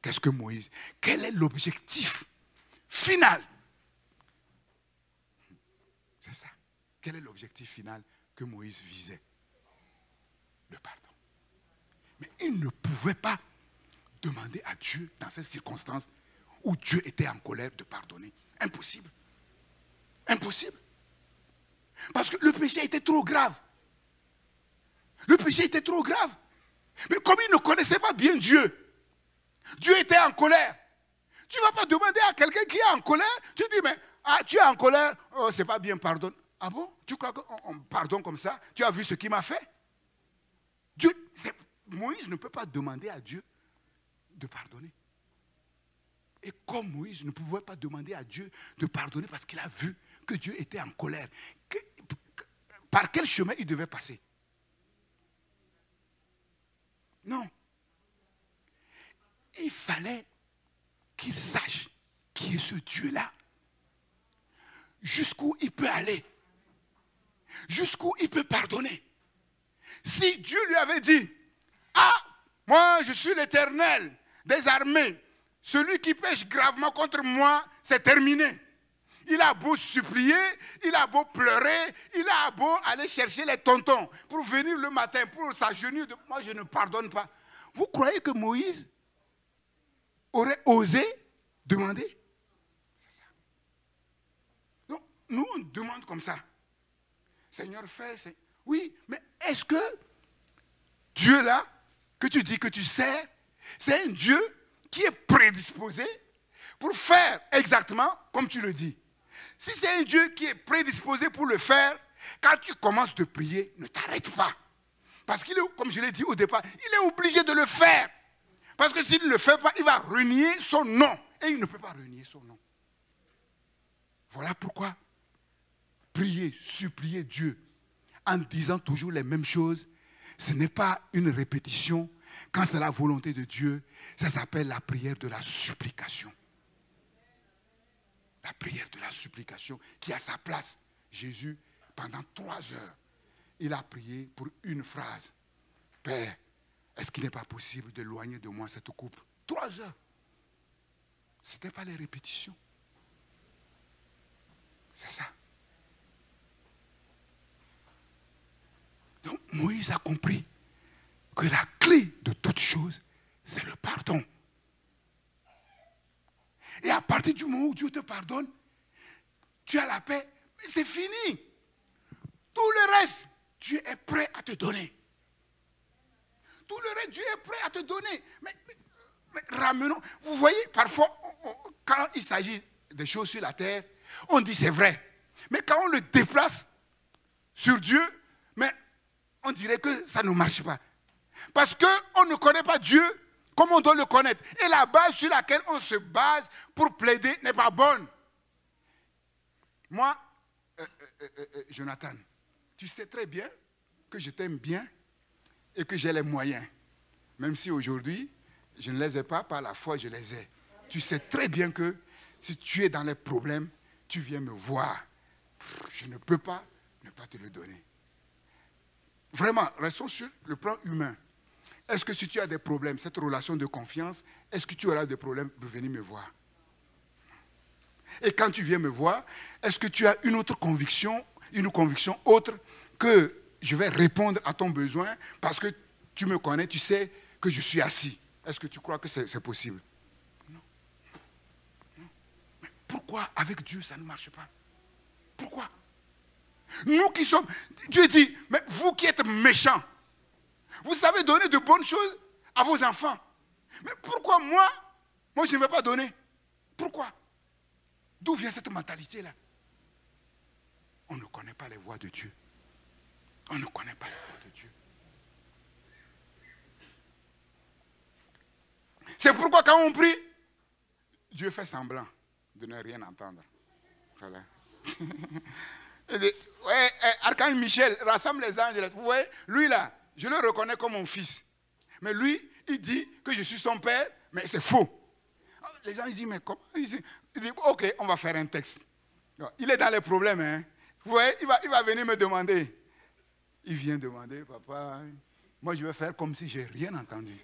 Qu'est-ce que Moïse? Quel est l'objectif final? C'est ça. Quel est l'objectif final que Moïse visait? Le pardon. Mais il ne pouvait pas demander à Dieu, dans ces circonstances où Dieu était en colère, de pardonner. Impossible. Impossible. Parce que le péché était trop grave. Le péché était trop grave. Mais comme il ne connaissait pas bien Dieu, Dieu était en colère. Tu ne vas pas demander à quelqu'un qui est en colère, tu dis, mais tu es en colère, oh, c'est pas bien, pardonne. Ah bon? Tu crois qu'on pardonne comme ça? Tu as vu ce qu'il m'a fait? Moïse ne peut pas demander à Dieu de pardonner. Et comme Moïse ne pouvait pas demander à Dieu de pardonner parce qu'il a vu que Dieu était en colère, par quel chemin il devait passer? Non. Il fallait qu'il sache qui est ce Dieu-là. Jusqu'où il peut aller. Jusqu'où il peut pardonner. Si Dieu lui avait dit, ah, moi je suis l'Éternel des armées, celui qui pêche gravement contre moi, c'est terminé. Il a beau supplier, il a beau pleurer, il a beau aller chercher les tontons pour venir le matin, pour s'agenouiller. Moi, je ne pardonne pas. Vous croyez que Moïse aurait osé demander? C'est ça. Donc, nous, on demande comme ça. Seigneur, fais. Oui, mais est-ce que Dieu là, que tu dis que tu sers, c'est un Dieu qui est prédisposé pour faire exactement comme tu le dis? Si c'est un Dieu qui est prédisposé pour le faire, quand tu commences de prier, ne t'arrête pas. Parce qu'il est, comme je l'ai dit au départ, il est obligé de le faire. Parce que s'il ne le fait pas, il va renier son nom. Et il ne peut pas renier son nom. Voilà pourquoi prier, supplier Dieu en disant toujours les mêmes choses, ce n'est pas une répétition. Quand c'est la volonté de Dieu, ça s'appelle la prière de la supplication. La prière de la supplication qui a sa place. Jésus, pendant 3 heures, il a prié pour une phrase. Père, est-ce qu'il n'est pas possible d'éloigner de moi cette coupe? 3 heures. Ce n'était pas les répétitions. C'est ça. Donc Moïse a compris que la clé de toute chose, c'est le pardon. Et à partir du moment où Dieu te pardonne, tu as la paix, mais c'est fini. Tout le reste, Dieu est prêt à te donner. Tout le reste, Dieu est prêt à te donner. Mais ramenons. Vous voyez, parfois, quand il s'agit des choses sur la terre, on dit c'est vrai. Mais quand on le déplace sur Dieu, mais on dirait que ça ne marche pas. Parce qu'on ne connaît pas Dieu comme on doit le connaître. Et la base sur laquelle on se base pour plaider n'est pas bonne. Moi, Jonathan, tu sais très bien que je t'aime bien et que j'ai les moyens. Même si aujourd'hui, je ne les ai pas, par la foi, je les ai. Tu sais très bien que si tu es dans les problèmes, tu viens me voir. Je ne peux pas ne pas te le donner. Vraiment, restons sur le plan humain. Est-ce que si tu as des problèmes, cette relation de confiance, est-ce que tu auras des problèmes de venir me voir? Et quand tu viens me voir, est-ce que tu as une autre conviction, une conviction autre que je vais répondre à ton besoin parce que tu me connais, tu sais que je suis assis? Est-ce que tu crois que c'est possible? Non. Non. Mais pourquoi avec Dieu ça ne marche pas? Pourquoi? Nous qui sommes... Dieu dit, mais vous qui êtes méchants, vous savez donner de bonnes choses à vos enfants. Mais pourquoi moi je ne vais pas donner? Pourquoi? D'où vient cette mentalité-là? On ne connaît pas les voies de Dieu. On ne connaît pas les voies de Dieu. C'est pourquoi quand on prie, Dieu fait semblant de ne rien entendre. Voilà. Ouais, Archange Michel rassemble les anges. Vous voyez, lui là, je le reconnais comme mon fils. Mais lui, il dit que je suis son père, mais c'est faux. Les gens ils disent, mais comment? Il dit, ok, on va faire un texte. Il est dans les problèmes. Hein. Vous voyez, il va venir me demander. Il vient demander, papa, moi je vais faire comme si je n'ai rien entendu.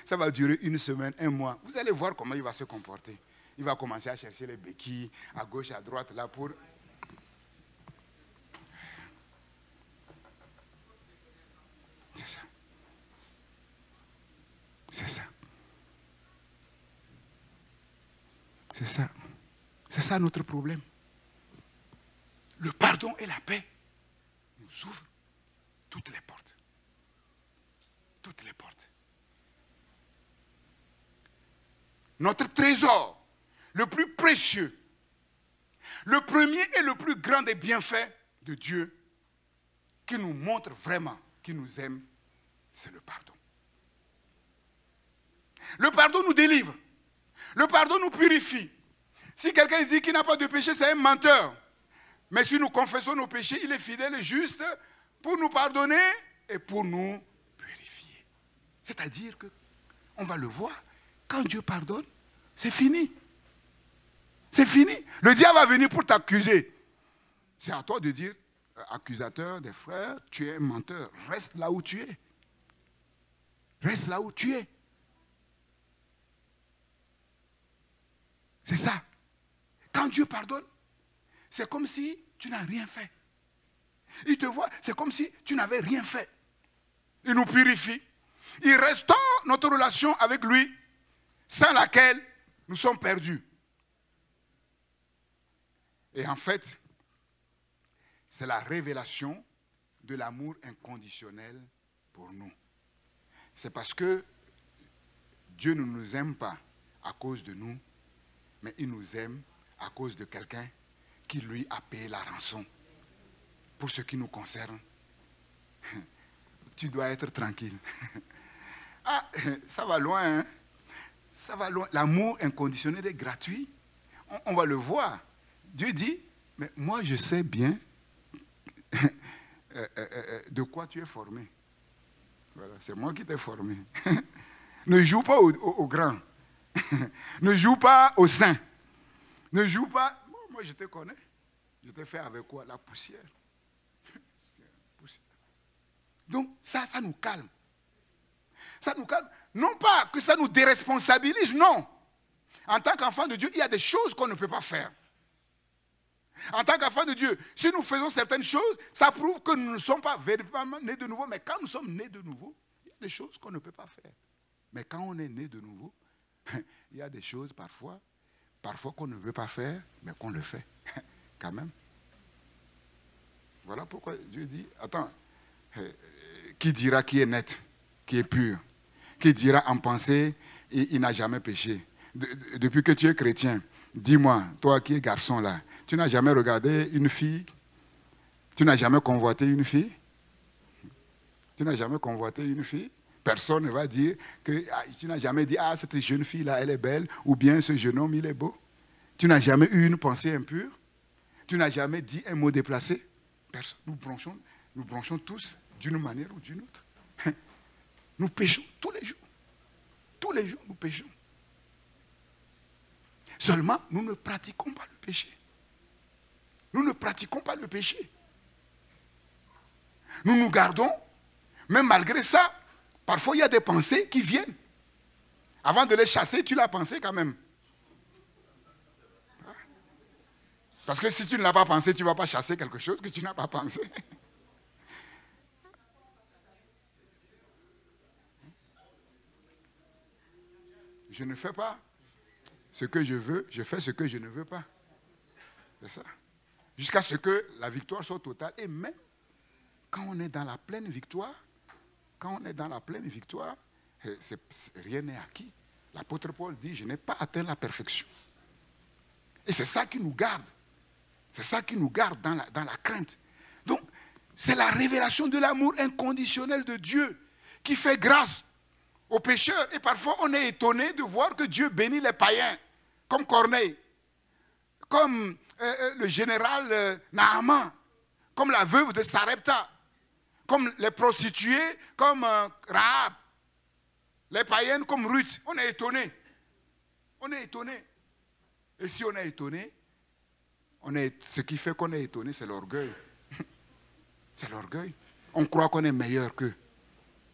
Ça va durer une semaine, un mois. Vous allez voir comment il va se comporter. Il va commencer à chercher les béquilles, à gauche, à droite, là pour... C'est ça. C'est ça. C'est ça. C'est ça notre problème. Le pardon et la paix nous ouvrent toutes les portes. Toutes les portes. Notre trésor, le plus précieux, le premier et le plus grand des bienfaits de Dieu, qui nous montre vraiment qu'il nous aime, c'est le pardon. Le pardon nous délivre. Le pardon nous purifie. Si quelqu'un dit qu'il n'a pas de péché, c'est un menteur. Mais si nous confessons nos péchés, il est fidèle et juste pour nous pardonner et pour nous purifier. C'est-à-dire qu'on va le voir. Quand Dieu pardonne, c'est fini. C'est fini. Le diable va venir pour t'accuser. C'est à toi de dire, accusateur des frères, tu es un menteur. Reste là où tu es. Reste là où tu es. C'est ça. Quand Dieu pardonne, c'est comme si tu n'as rien fait. Il te voit, c'est comme si tu n'avais rien fait. Il nous purifie. Il restaure notre relation avec lui, sans laquelle nous sommes perdus. Et en fait, c'est la révélation de l'amour inconditionnel pour nous. C'est parce que Dieu ne nous aime pas à cause de nous, mais il nous aime à cause de quelqu'un qui lui a payé la rançon. Pour ce qui nous concerne, tu dois être tranquille. Ah, ça va loin, hein? Ça va loin. L'amour inconditionnel est gratuit. On va le voir. Dieu dit, mais moi je sais bien de quoi tu es formé. Voilà, c'est moi qui t'ai formé. Ne joue pas au grand. Ne joue pas au saint. Ne joue pas... Moi je te connais. Je t'ai fait avec quoi? La poussière. Donc ça nous calme. Ça nous calme. Non pas que ça nous déresponsabilise, non. En tant qu'enfant de Dieu, il y a des choses qu'on ne peut pas faire. En tant qu'enfant de Dieu, si nous faisons certaines choses, ça prouve que nous ne sommes pas véritablement nés de nouveau. Mais quand nous sommes nés de nouveau, il y a des choses qu'on ne peut pas faire. Mais quand on est né de nouveau, il y a des choses parfois qu'on ne veut pas faire, mais qu'on le fait. quand même. Voilà pourquoi Dieu dit, attends, qui dira qui est net, qui est pur? Qui dira en pensée, il n'a jamais péché? Depuis que tu es chrétien, dis-moi, toi qui es garçon là, tu n'as jamais regardé une fille? Tu n'as jamais convoité une fille? Tu n'as jamais convoité une fille? Personne ne va dire que tu n'as jamais dit, ah, cette jeune fille-là, elle est belle, ou bien ce jeune homme, il est beau. Tu n'as jamais eu une pensée impure. Tu n'as jamais dit un mot déplacé. Personne. Nous bronchons tous d'une manière ou d'une autre. Nous péchons tous les jours. Tous les jours, nous péchons. Seulement, nous ne pratiquons pas le péché. Nous ne pratiquons pas le péché. Nous nous gardons, mais malgré ça, parfois il y a des pensées qui viennent. Avant de les chasser, tu l'as pensé quand même. Parce que si tu ne l'as pas pensé, tu ne vas pas chasser quelque chose que tu n'as pas pensé. Je ne fais pas ce que je veux, je fais ce que je ne veux pas. C'est ça. Jusqu'à ce que la victoire soit totale. Et même quand on est dans la pleine victoire, rien n'est acquis. L'apôtre Paul dit, je n'ai pas atteint la perfection. Et c'est ça qui nous garde. C'est ça qui nous garde dans la crainte. Donc, c'est la révélation de l'amour inconditionnel de Dieu qui fait grâce aux pécheurs. Et parfois, on est étonné de voir que Dieu bénit les païens, comme Corneille, comme le général Naaman, comme la veuve de Sarepta, comme les prostituées, comme Rahab, les païennes comme Ruth. On est étonné. On est étonné. Et si on est étonné, ce qui fait qu'on est étonné, c'est l'orgueil. C'est l'orgueil. On croit qu'on est meilleur qu'eux.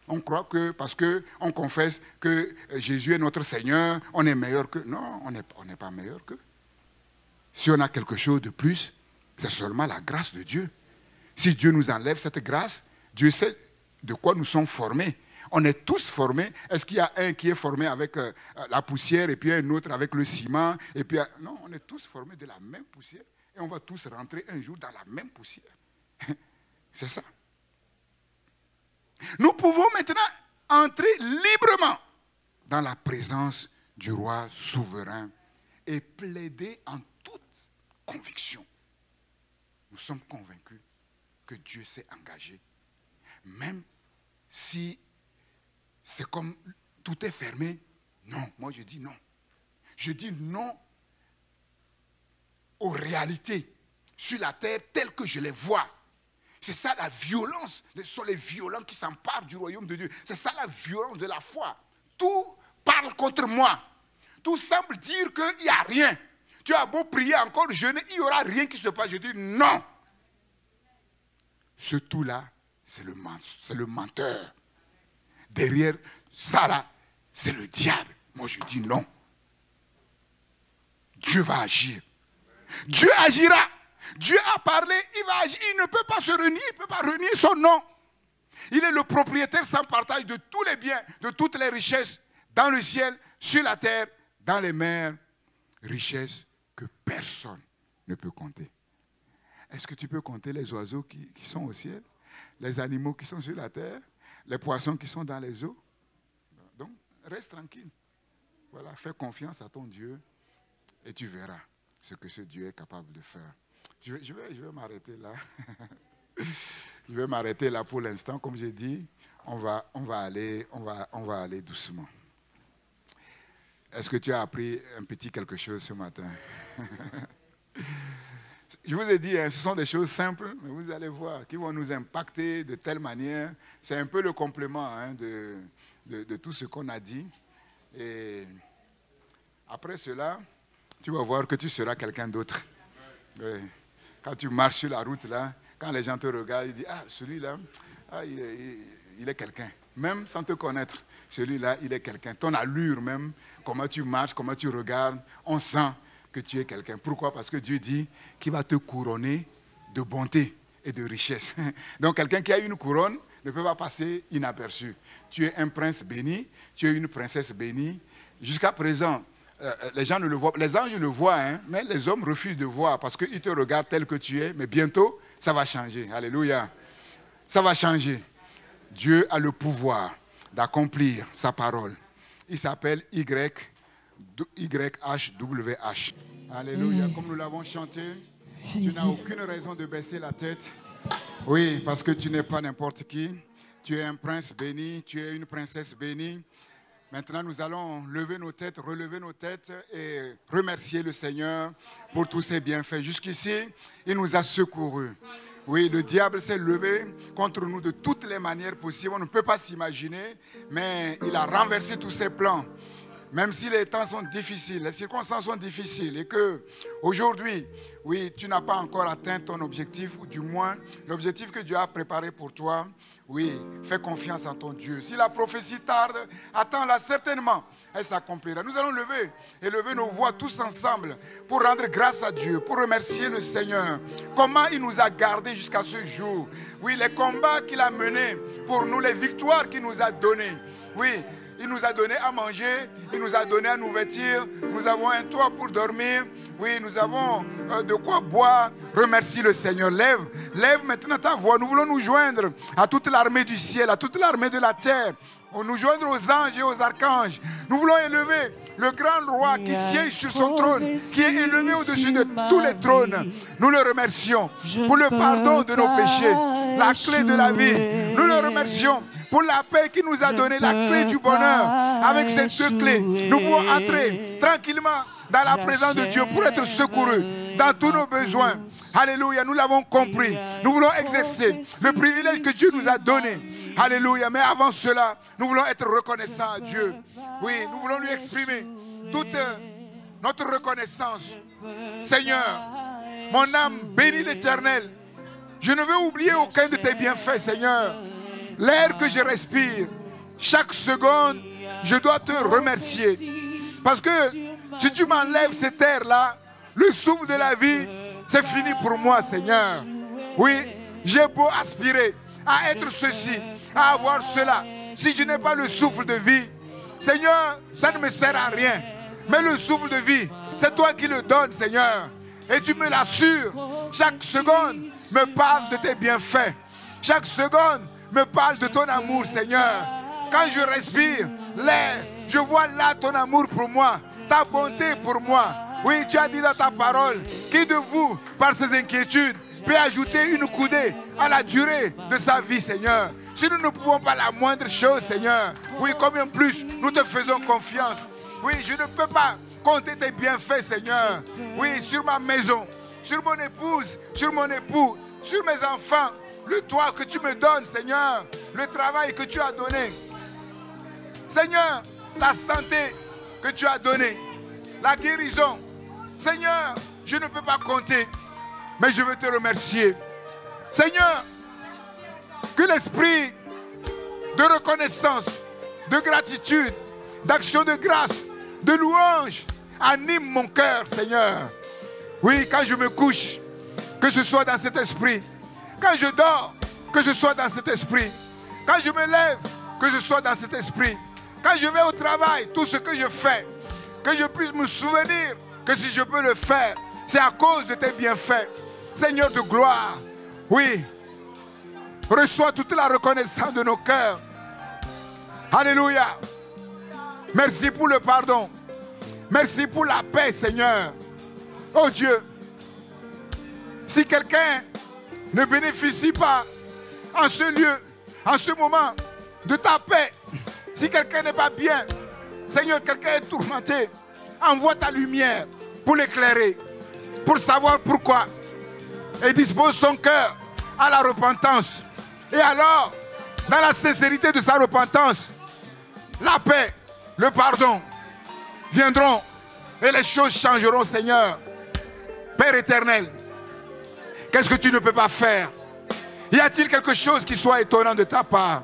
On croit que parce qu'on confesse que Jésus est notre Seigneur, on est meilleur qu'eux. Non, on n'est pas meilleur qu'eux. Si on a quelque chose de plus, c'est seulement la grâce de Dieu. Si Dieu nous enlève cette grâce, Dieu sait de quoi nous sommes formés. On est tous formés. Est-ce qu'il y a un qui est formé avec la poussière et puis un autre avec le ciment et puis, non, on est tous formés de la même poussière et on va tous rentrer un jour dans la même poussière. C'est ça. Nous pouvons maintenant entrer librement dans la présence du roi souverain et plaider en toute conviction. Nous sommes convaincus que Dieu s'est engagé. Même si c'est comme tout est fermé, non, moi je dis non. Je dis non aux réalités sur la terre telles que je les vois. C'est ça la violence. Ce sont les violents qui s'emparent du royaume de Dieu. C'est ça la violence de la foi. Tout parle contre moi. Tout semble dire qu'il n'y a rien. Tu as beau prier encore, jeûner, il n'y aura rien qui se passe. Je dis non. Ce tout-là, c'est le menteur. Derrière ça là, c'est le diable. Moi je dis non. Dieu va agir. Dieu agira. Dieu a parlé, il va agir. Il ne peut pas se renier, il ne peut pas renier son nom. Il est le propriétaire sans partage de tous les biens, de toutes les richesses, dans le ciel, sur la terre, dans les mers. Richesses que personne ne peut compter. Est-ce que tu peux compter les oiseaux qui sont au ciel, les animaux qui sont sur la terre, les poissons qui sont dans les eaux? Donc, reste tranquille. Voilà, fais confiance à ton Dieu et tu verras ce que ce Dieu est capable de faire. Je vais m'arrêter là. Je vais m'arrêter là pour l'instant. Comme j'ai dit, on va aller doucement. Est-ce que tu as appris un petit quelque chose ce matin? Je vous ai dit, ce sont des choses simples, mais vous allez voir, qui vont nous impacter de telle manière. C'est un peu le complément de tout ce qu'on a dit. Et après cela, tu vas voir que tu seras quelqu'un d'autre. Quand tu marches sur la route, là, quand les gens te regardent, ils disent, ah, celui-là, il est quelqu'un. Même sans te connaître, celui-là, il est quelqu'un. Ton allure même, comment tu marches, comment tu regardes, on sent que tu es quelqu'un. Pourquoi? Parce que Dieu dit qu'il va te couronner de bonté et de richesse. Donc quelqu'un qui a une couronne ne peut pas passer inaperçu. Tu es un prince béni, tu es une princesse bénie. Jusqu'à présent, les gens ne le voient pas. Les anges le voient, hein, mais les hommes refusent de voir parce qu'ils te regardent tel que tu es. Mais bientôt, ça va changer. Alléluia. Ça va changer. Dieu a le pouvoir d'accomplir sa parole. Il s'appelle YHWH. Alléluia. Comme nous l'avons chanté, tu n'as aucune raison de baisser la tête. Oui, parce que tu n'es pas n'importe qui. Tu es un prince béni, tu es une princesse bénie. Maintenant, nous allons lever nos têtes, relever nos têtes et remercier le Seigneur pour tous ses bienfaits. Jusqu'ici, il nous a secourus. Oui, le diable s'est levé contre nous de toutes les manières possibles. On ne peut pas s'imaginer, mais il a renversé tous ses plans. Même si les temps sont difficiles, les circonstances sont difficiles et que aujourd'hui, oui, tu n'as pas encore atteint ton objectif, ou du moins l'objectif que Dieu a préparé pour toi, oui, fais confiance en ton Dieu. Si la prophétie tarde, attends-la certainement, elle s'accomplira. Nous allons élever nos voix tous ensemble pour rendre grâce à Dieu, pour remercier le Seigneur. Comment il nous a gardés jusqu'à ce jour. Oui, les combats qu'il a menés pour nous, les victoires qu'il nous a données. Oui, il nous a donné à manger, il nous a donné à nous vêtir, nous avons un toit pour dormir, oui, nous avons de quoi boire. Remercie le Seigneur. Lève maintenant ta voix. Nous voulons nous joindre à toute l'armée du ciel, à toute l'armée de la terre. Nous joindre aux anges et aux archanges. Nous voulons élever le grand roi qui siège sur son trône, qui est élevé au-dessus de tous les trônes. Nous le remercions pour le pardon de nos péchés, la clé de la vie. Nous le remercions pour la paix qu'il nous a donné, la clé du bonheur. Avec ces deux clés, nous pouvons entrer tranquillement dans la présence de Dieu pour être secourus dans tous nos besoins. Alléluia, nous l'avons compris. Nous voulons exercer le privilège que Dieu nous a donné. Alléluia, mais avant cela, nous voulons être reconnaissants à Dieu. Oui, nous voulons lui exprimer toute notre reconnaissance. Seigneur, mon âme bénit l'Éternel. Je ne veux oublier aucun de tes bienfaits, Seigneur. L'air que je respire, chaque seconde, je dois te remercier. Parce que si tu m'enlèves cet air-là, le souffle de la vie, c'est fini pour moi, Seigneur. Oui, j'ai beau aspirer à être ceci, à avoir cela. Si je n'ai pas le souffle de vie, Seigneur, ça ne me sert à rien. Mais le souffle de vie, c'est toi qui le donnes, Seigneur. Et tu me l'assures. Chaque seconde me parle de tes bienfaits. Chaque seconde me parle de ton amour, Seigneur. Quand je respire l'air, je vois là ton amour pour moi, ta bonté pour moi. Oui, tu as dit dans ta parole, qui de vous, par ses inquiétudes, peut ajouter une coudée à la durée de sa vie, Seigneur. Si nous ne pouvons pas la moindre chose, Seigneur, oui, combien plus nous te faisons confiance. Oui, je ne peux pas compter tes bienfaits, Seigneur. Oui, sur ma maison, sur mon épouse, sur mon époux, sur mes enfants, le toit que tu me donnes, Seigneur, le travail que tu as donné. Seigneur, la santé que tu as donnée, la guérison. Seigneur, je ne peux pas compter, mais je veux te remercier. Seigneur, que l'esprit de reconnaissance, de gratitude, d'action de grâce, de louange anime mon cœur, Seigneur. Oui, quand je me couche, que ce soit dans cet esprit. Quand je dors, que ce soit dans cet esprit. Quand je me lève, que ce soit dans cet esprit. Quand je vais au travail, tout ce que je fais, que je puisse me souvenir que si je peux le faire, c'est à cause de tes bienfaits. Seigneur de gloire, oui, reçois toute la reconnaissance de nos cœurs. Alléluia. Merci pour le pardon. Merci pour la paix, Seigneur. Oh Dieu, si quelqu'un ne bénéficie pas en ce lieu, en ce moment, de ta paix, si quelqu'un n'est pas bien, Seigneur, quelqu'un est tourmenté, envoie ta lumière pour l'éclairer, pour savoir pourquoi, et dispose son cœur à la repentance. Et alors, dans la sincérité de sa repentance, la paix, le pardon viendront et les choses changeront, Seigneur. Père éternel, qu'est-ce que tu ne peux pas faire? Y a-t-il quelque chose qui soit étonnant de ta part?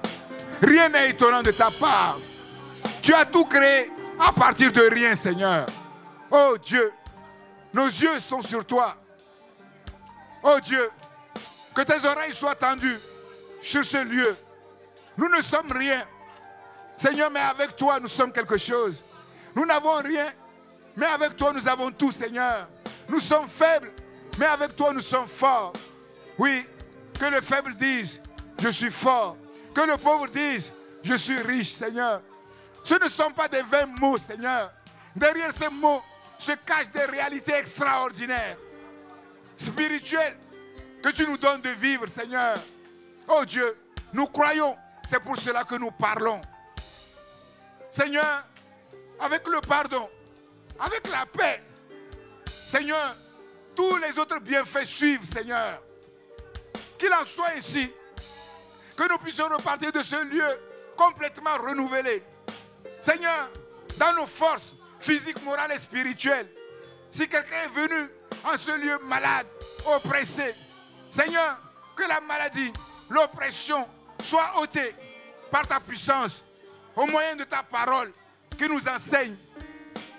Rien n'est étonnant de ta part. Tu as tout créé à partir de rien, Seigneur. Oh Dieu, nos yeux sont sur toi. Oh Dieu, que tes oreilles soient tendues sur ce lieu. Nous ne sommes rien, Seigneur, mais avec toi nous sommes quelque chose. Nous n'avons rien, mais avec toi nous avons tout, Seigneur. Nous sommes faibles, mais avec toi nous sommes forts. Oui, que le faible dise, je suis fort. Que le pauvre dise, je suis riche, Seigneur. Ce ne sont pas des vains mots, Seigneur. Derrière ces mots se cachent des réalités extraordinaires, spirituelles, que tu nous donnes de vivre, Seigneur. Oh Dieu, nous croyons, c'est pour cela que nous parlons. Seigneur, avec le pardon, avec la paix, Seigneur, tous les autres bienfaits suivent, Seigneur. Qu'il en soit ainsi, que nous puissions repartir de ce lieu complètement renouvelé. Seigneur, dans nos forces physiques, morales et spirituelles, si quelqu'un est venu en ce lieu malade, oppressé, Seigneur, que la maladie, l'oppression soit ôtée par ta puissance, au moyen de ta parole qui nous enseigne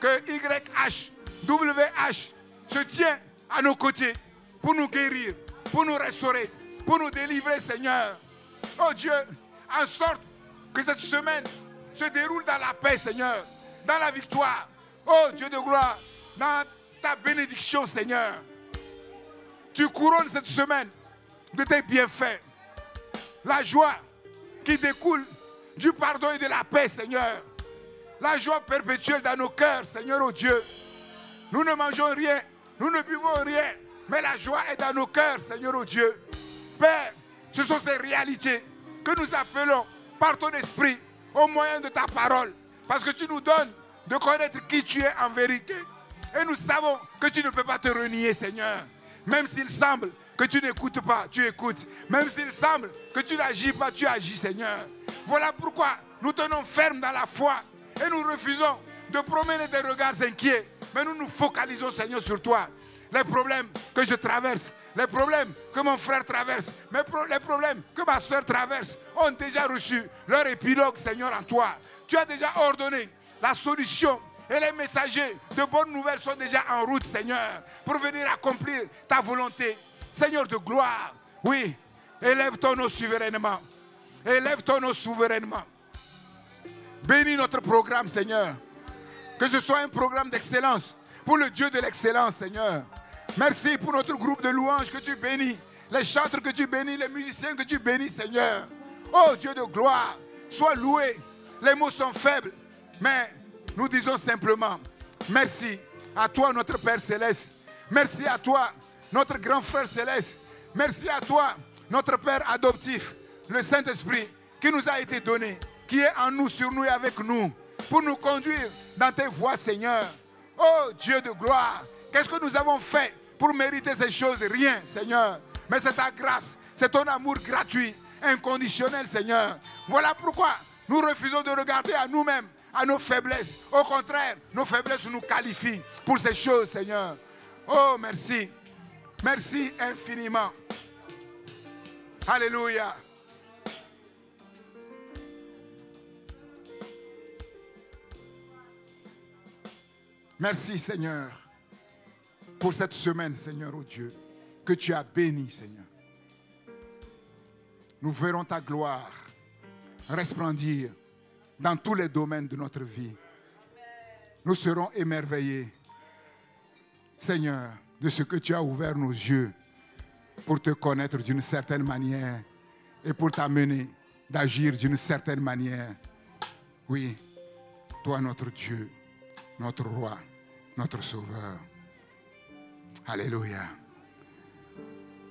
que YH, WH se tient à nos côtés pour nous guérir, pour nous restaurer, pour nous délivrer, Seigneur. Oh Dieu, en sorte que cette semaine se déroule dans la paix, Seigneur, dans la victoire. Oh Dieu de gloire, dans ta bénédiction, Seigneur. Tu couronnes cette semaine de tes bienfaits. La joie qui découle du pardon et de la paix, Seigneur. La joie perpétuelle dans nos cœurs, Seigneur, oh Dieu. Nous ne mangeons rien, nous ne buvons rien, mais la joie est dans nos cœurs, Seigneur, oh Dieu. Père, ce sont ces réalités que nous appelons par ton esprit au moyen de ta parole. Parce que tu nous donnes de connaître qui tu es en vérité. Et nous savons que tu ne peux pas te renier, Seigneur. Même s'il semble que tu n'écoutes pas, tu écoutes. Même s'il semble que tu n'agis pas, tu agis, Seigneur. Voilà pourquoi nous tenons ferme dans la foi et nous refusons de promener des regards inquiets. Mais nous nous focalisons, Seigneur, sur toi. Les problèmes que je traverse, les problèmes que mon frère traverse, les problèmes que ma soeur traverse ont déjà reçu leur épilogue, Seigneur, en toi. Tu as déjà ordonné la solution et les messagers de bonnes nouvelles sont déjà en route, Seigneur, pour venir accomplir ta volonté. Seigneur de gloire, oui, élève ton nom souverainement. Élève ton nom souverainement. Bénis notre programme, Seigneur. Que ce soit un programme d'excellence pour le Dieu de l'excellence, Seigneur. Merci pour notre groupe de louanges que tu bénis, les chanteurs que tu bénis, les musiciens que tu bénis, Seigneur. Oh Dieu de gloire, sois loué. Les mots sont faibles, mais nous disons simplement merci à toi, notre Père Céleste. Merci à toi, notre grand frère Céleste. Merci à toi, notre Père adoptif, le Saint-Esprit qui nous a été donné, qui est en nous, sur nous et avec nous, pour nous conduire dans tes voies, Seigneur. Oh Dieu de gloire, qu'est-ce que nous avons fait pour mériter ces choses? Rien, Seigneur. Mais c'est ta grâce, c'est ton amour gratuit, inconditionnel, Seigneur. Voilà pourquoi nous refusons de regarder à nous-mêmes, à nos faiblesses. Au contraire, nos faiblesses nous qualifient pour ces choses, Seigneur. Oh, merci. Merci infiniment. Alléluia. Merci, Seigneur, pour cette semaine, Seigneur, oh Dieu, que tu as béni, Seigneur. Nous verrons ta gloire resplendir dans tous les domaines de notre vie. Nous serons émerveillés, Seigneur, de ce que tu as ouvert nos yeux pour te connaître d'une certaine manière et pour t'amener d'agir d'une certaine manière. Oui, toi notre Dieu, notre roi, notre sauveur. Alléluia.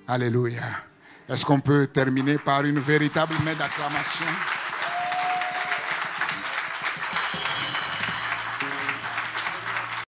Alléluia. Est-ce qu'on peut terminer par une véritable main d'acclamation?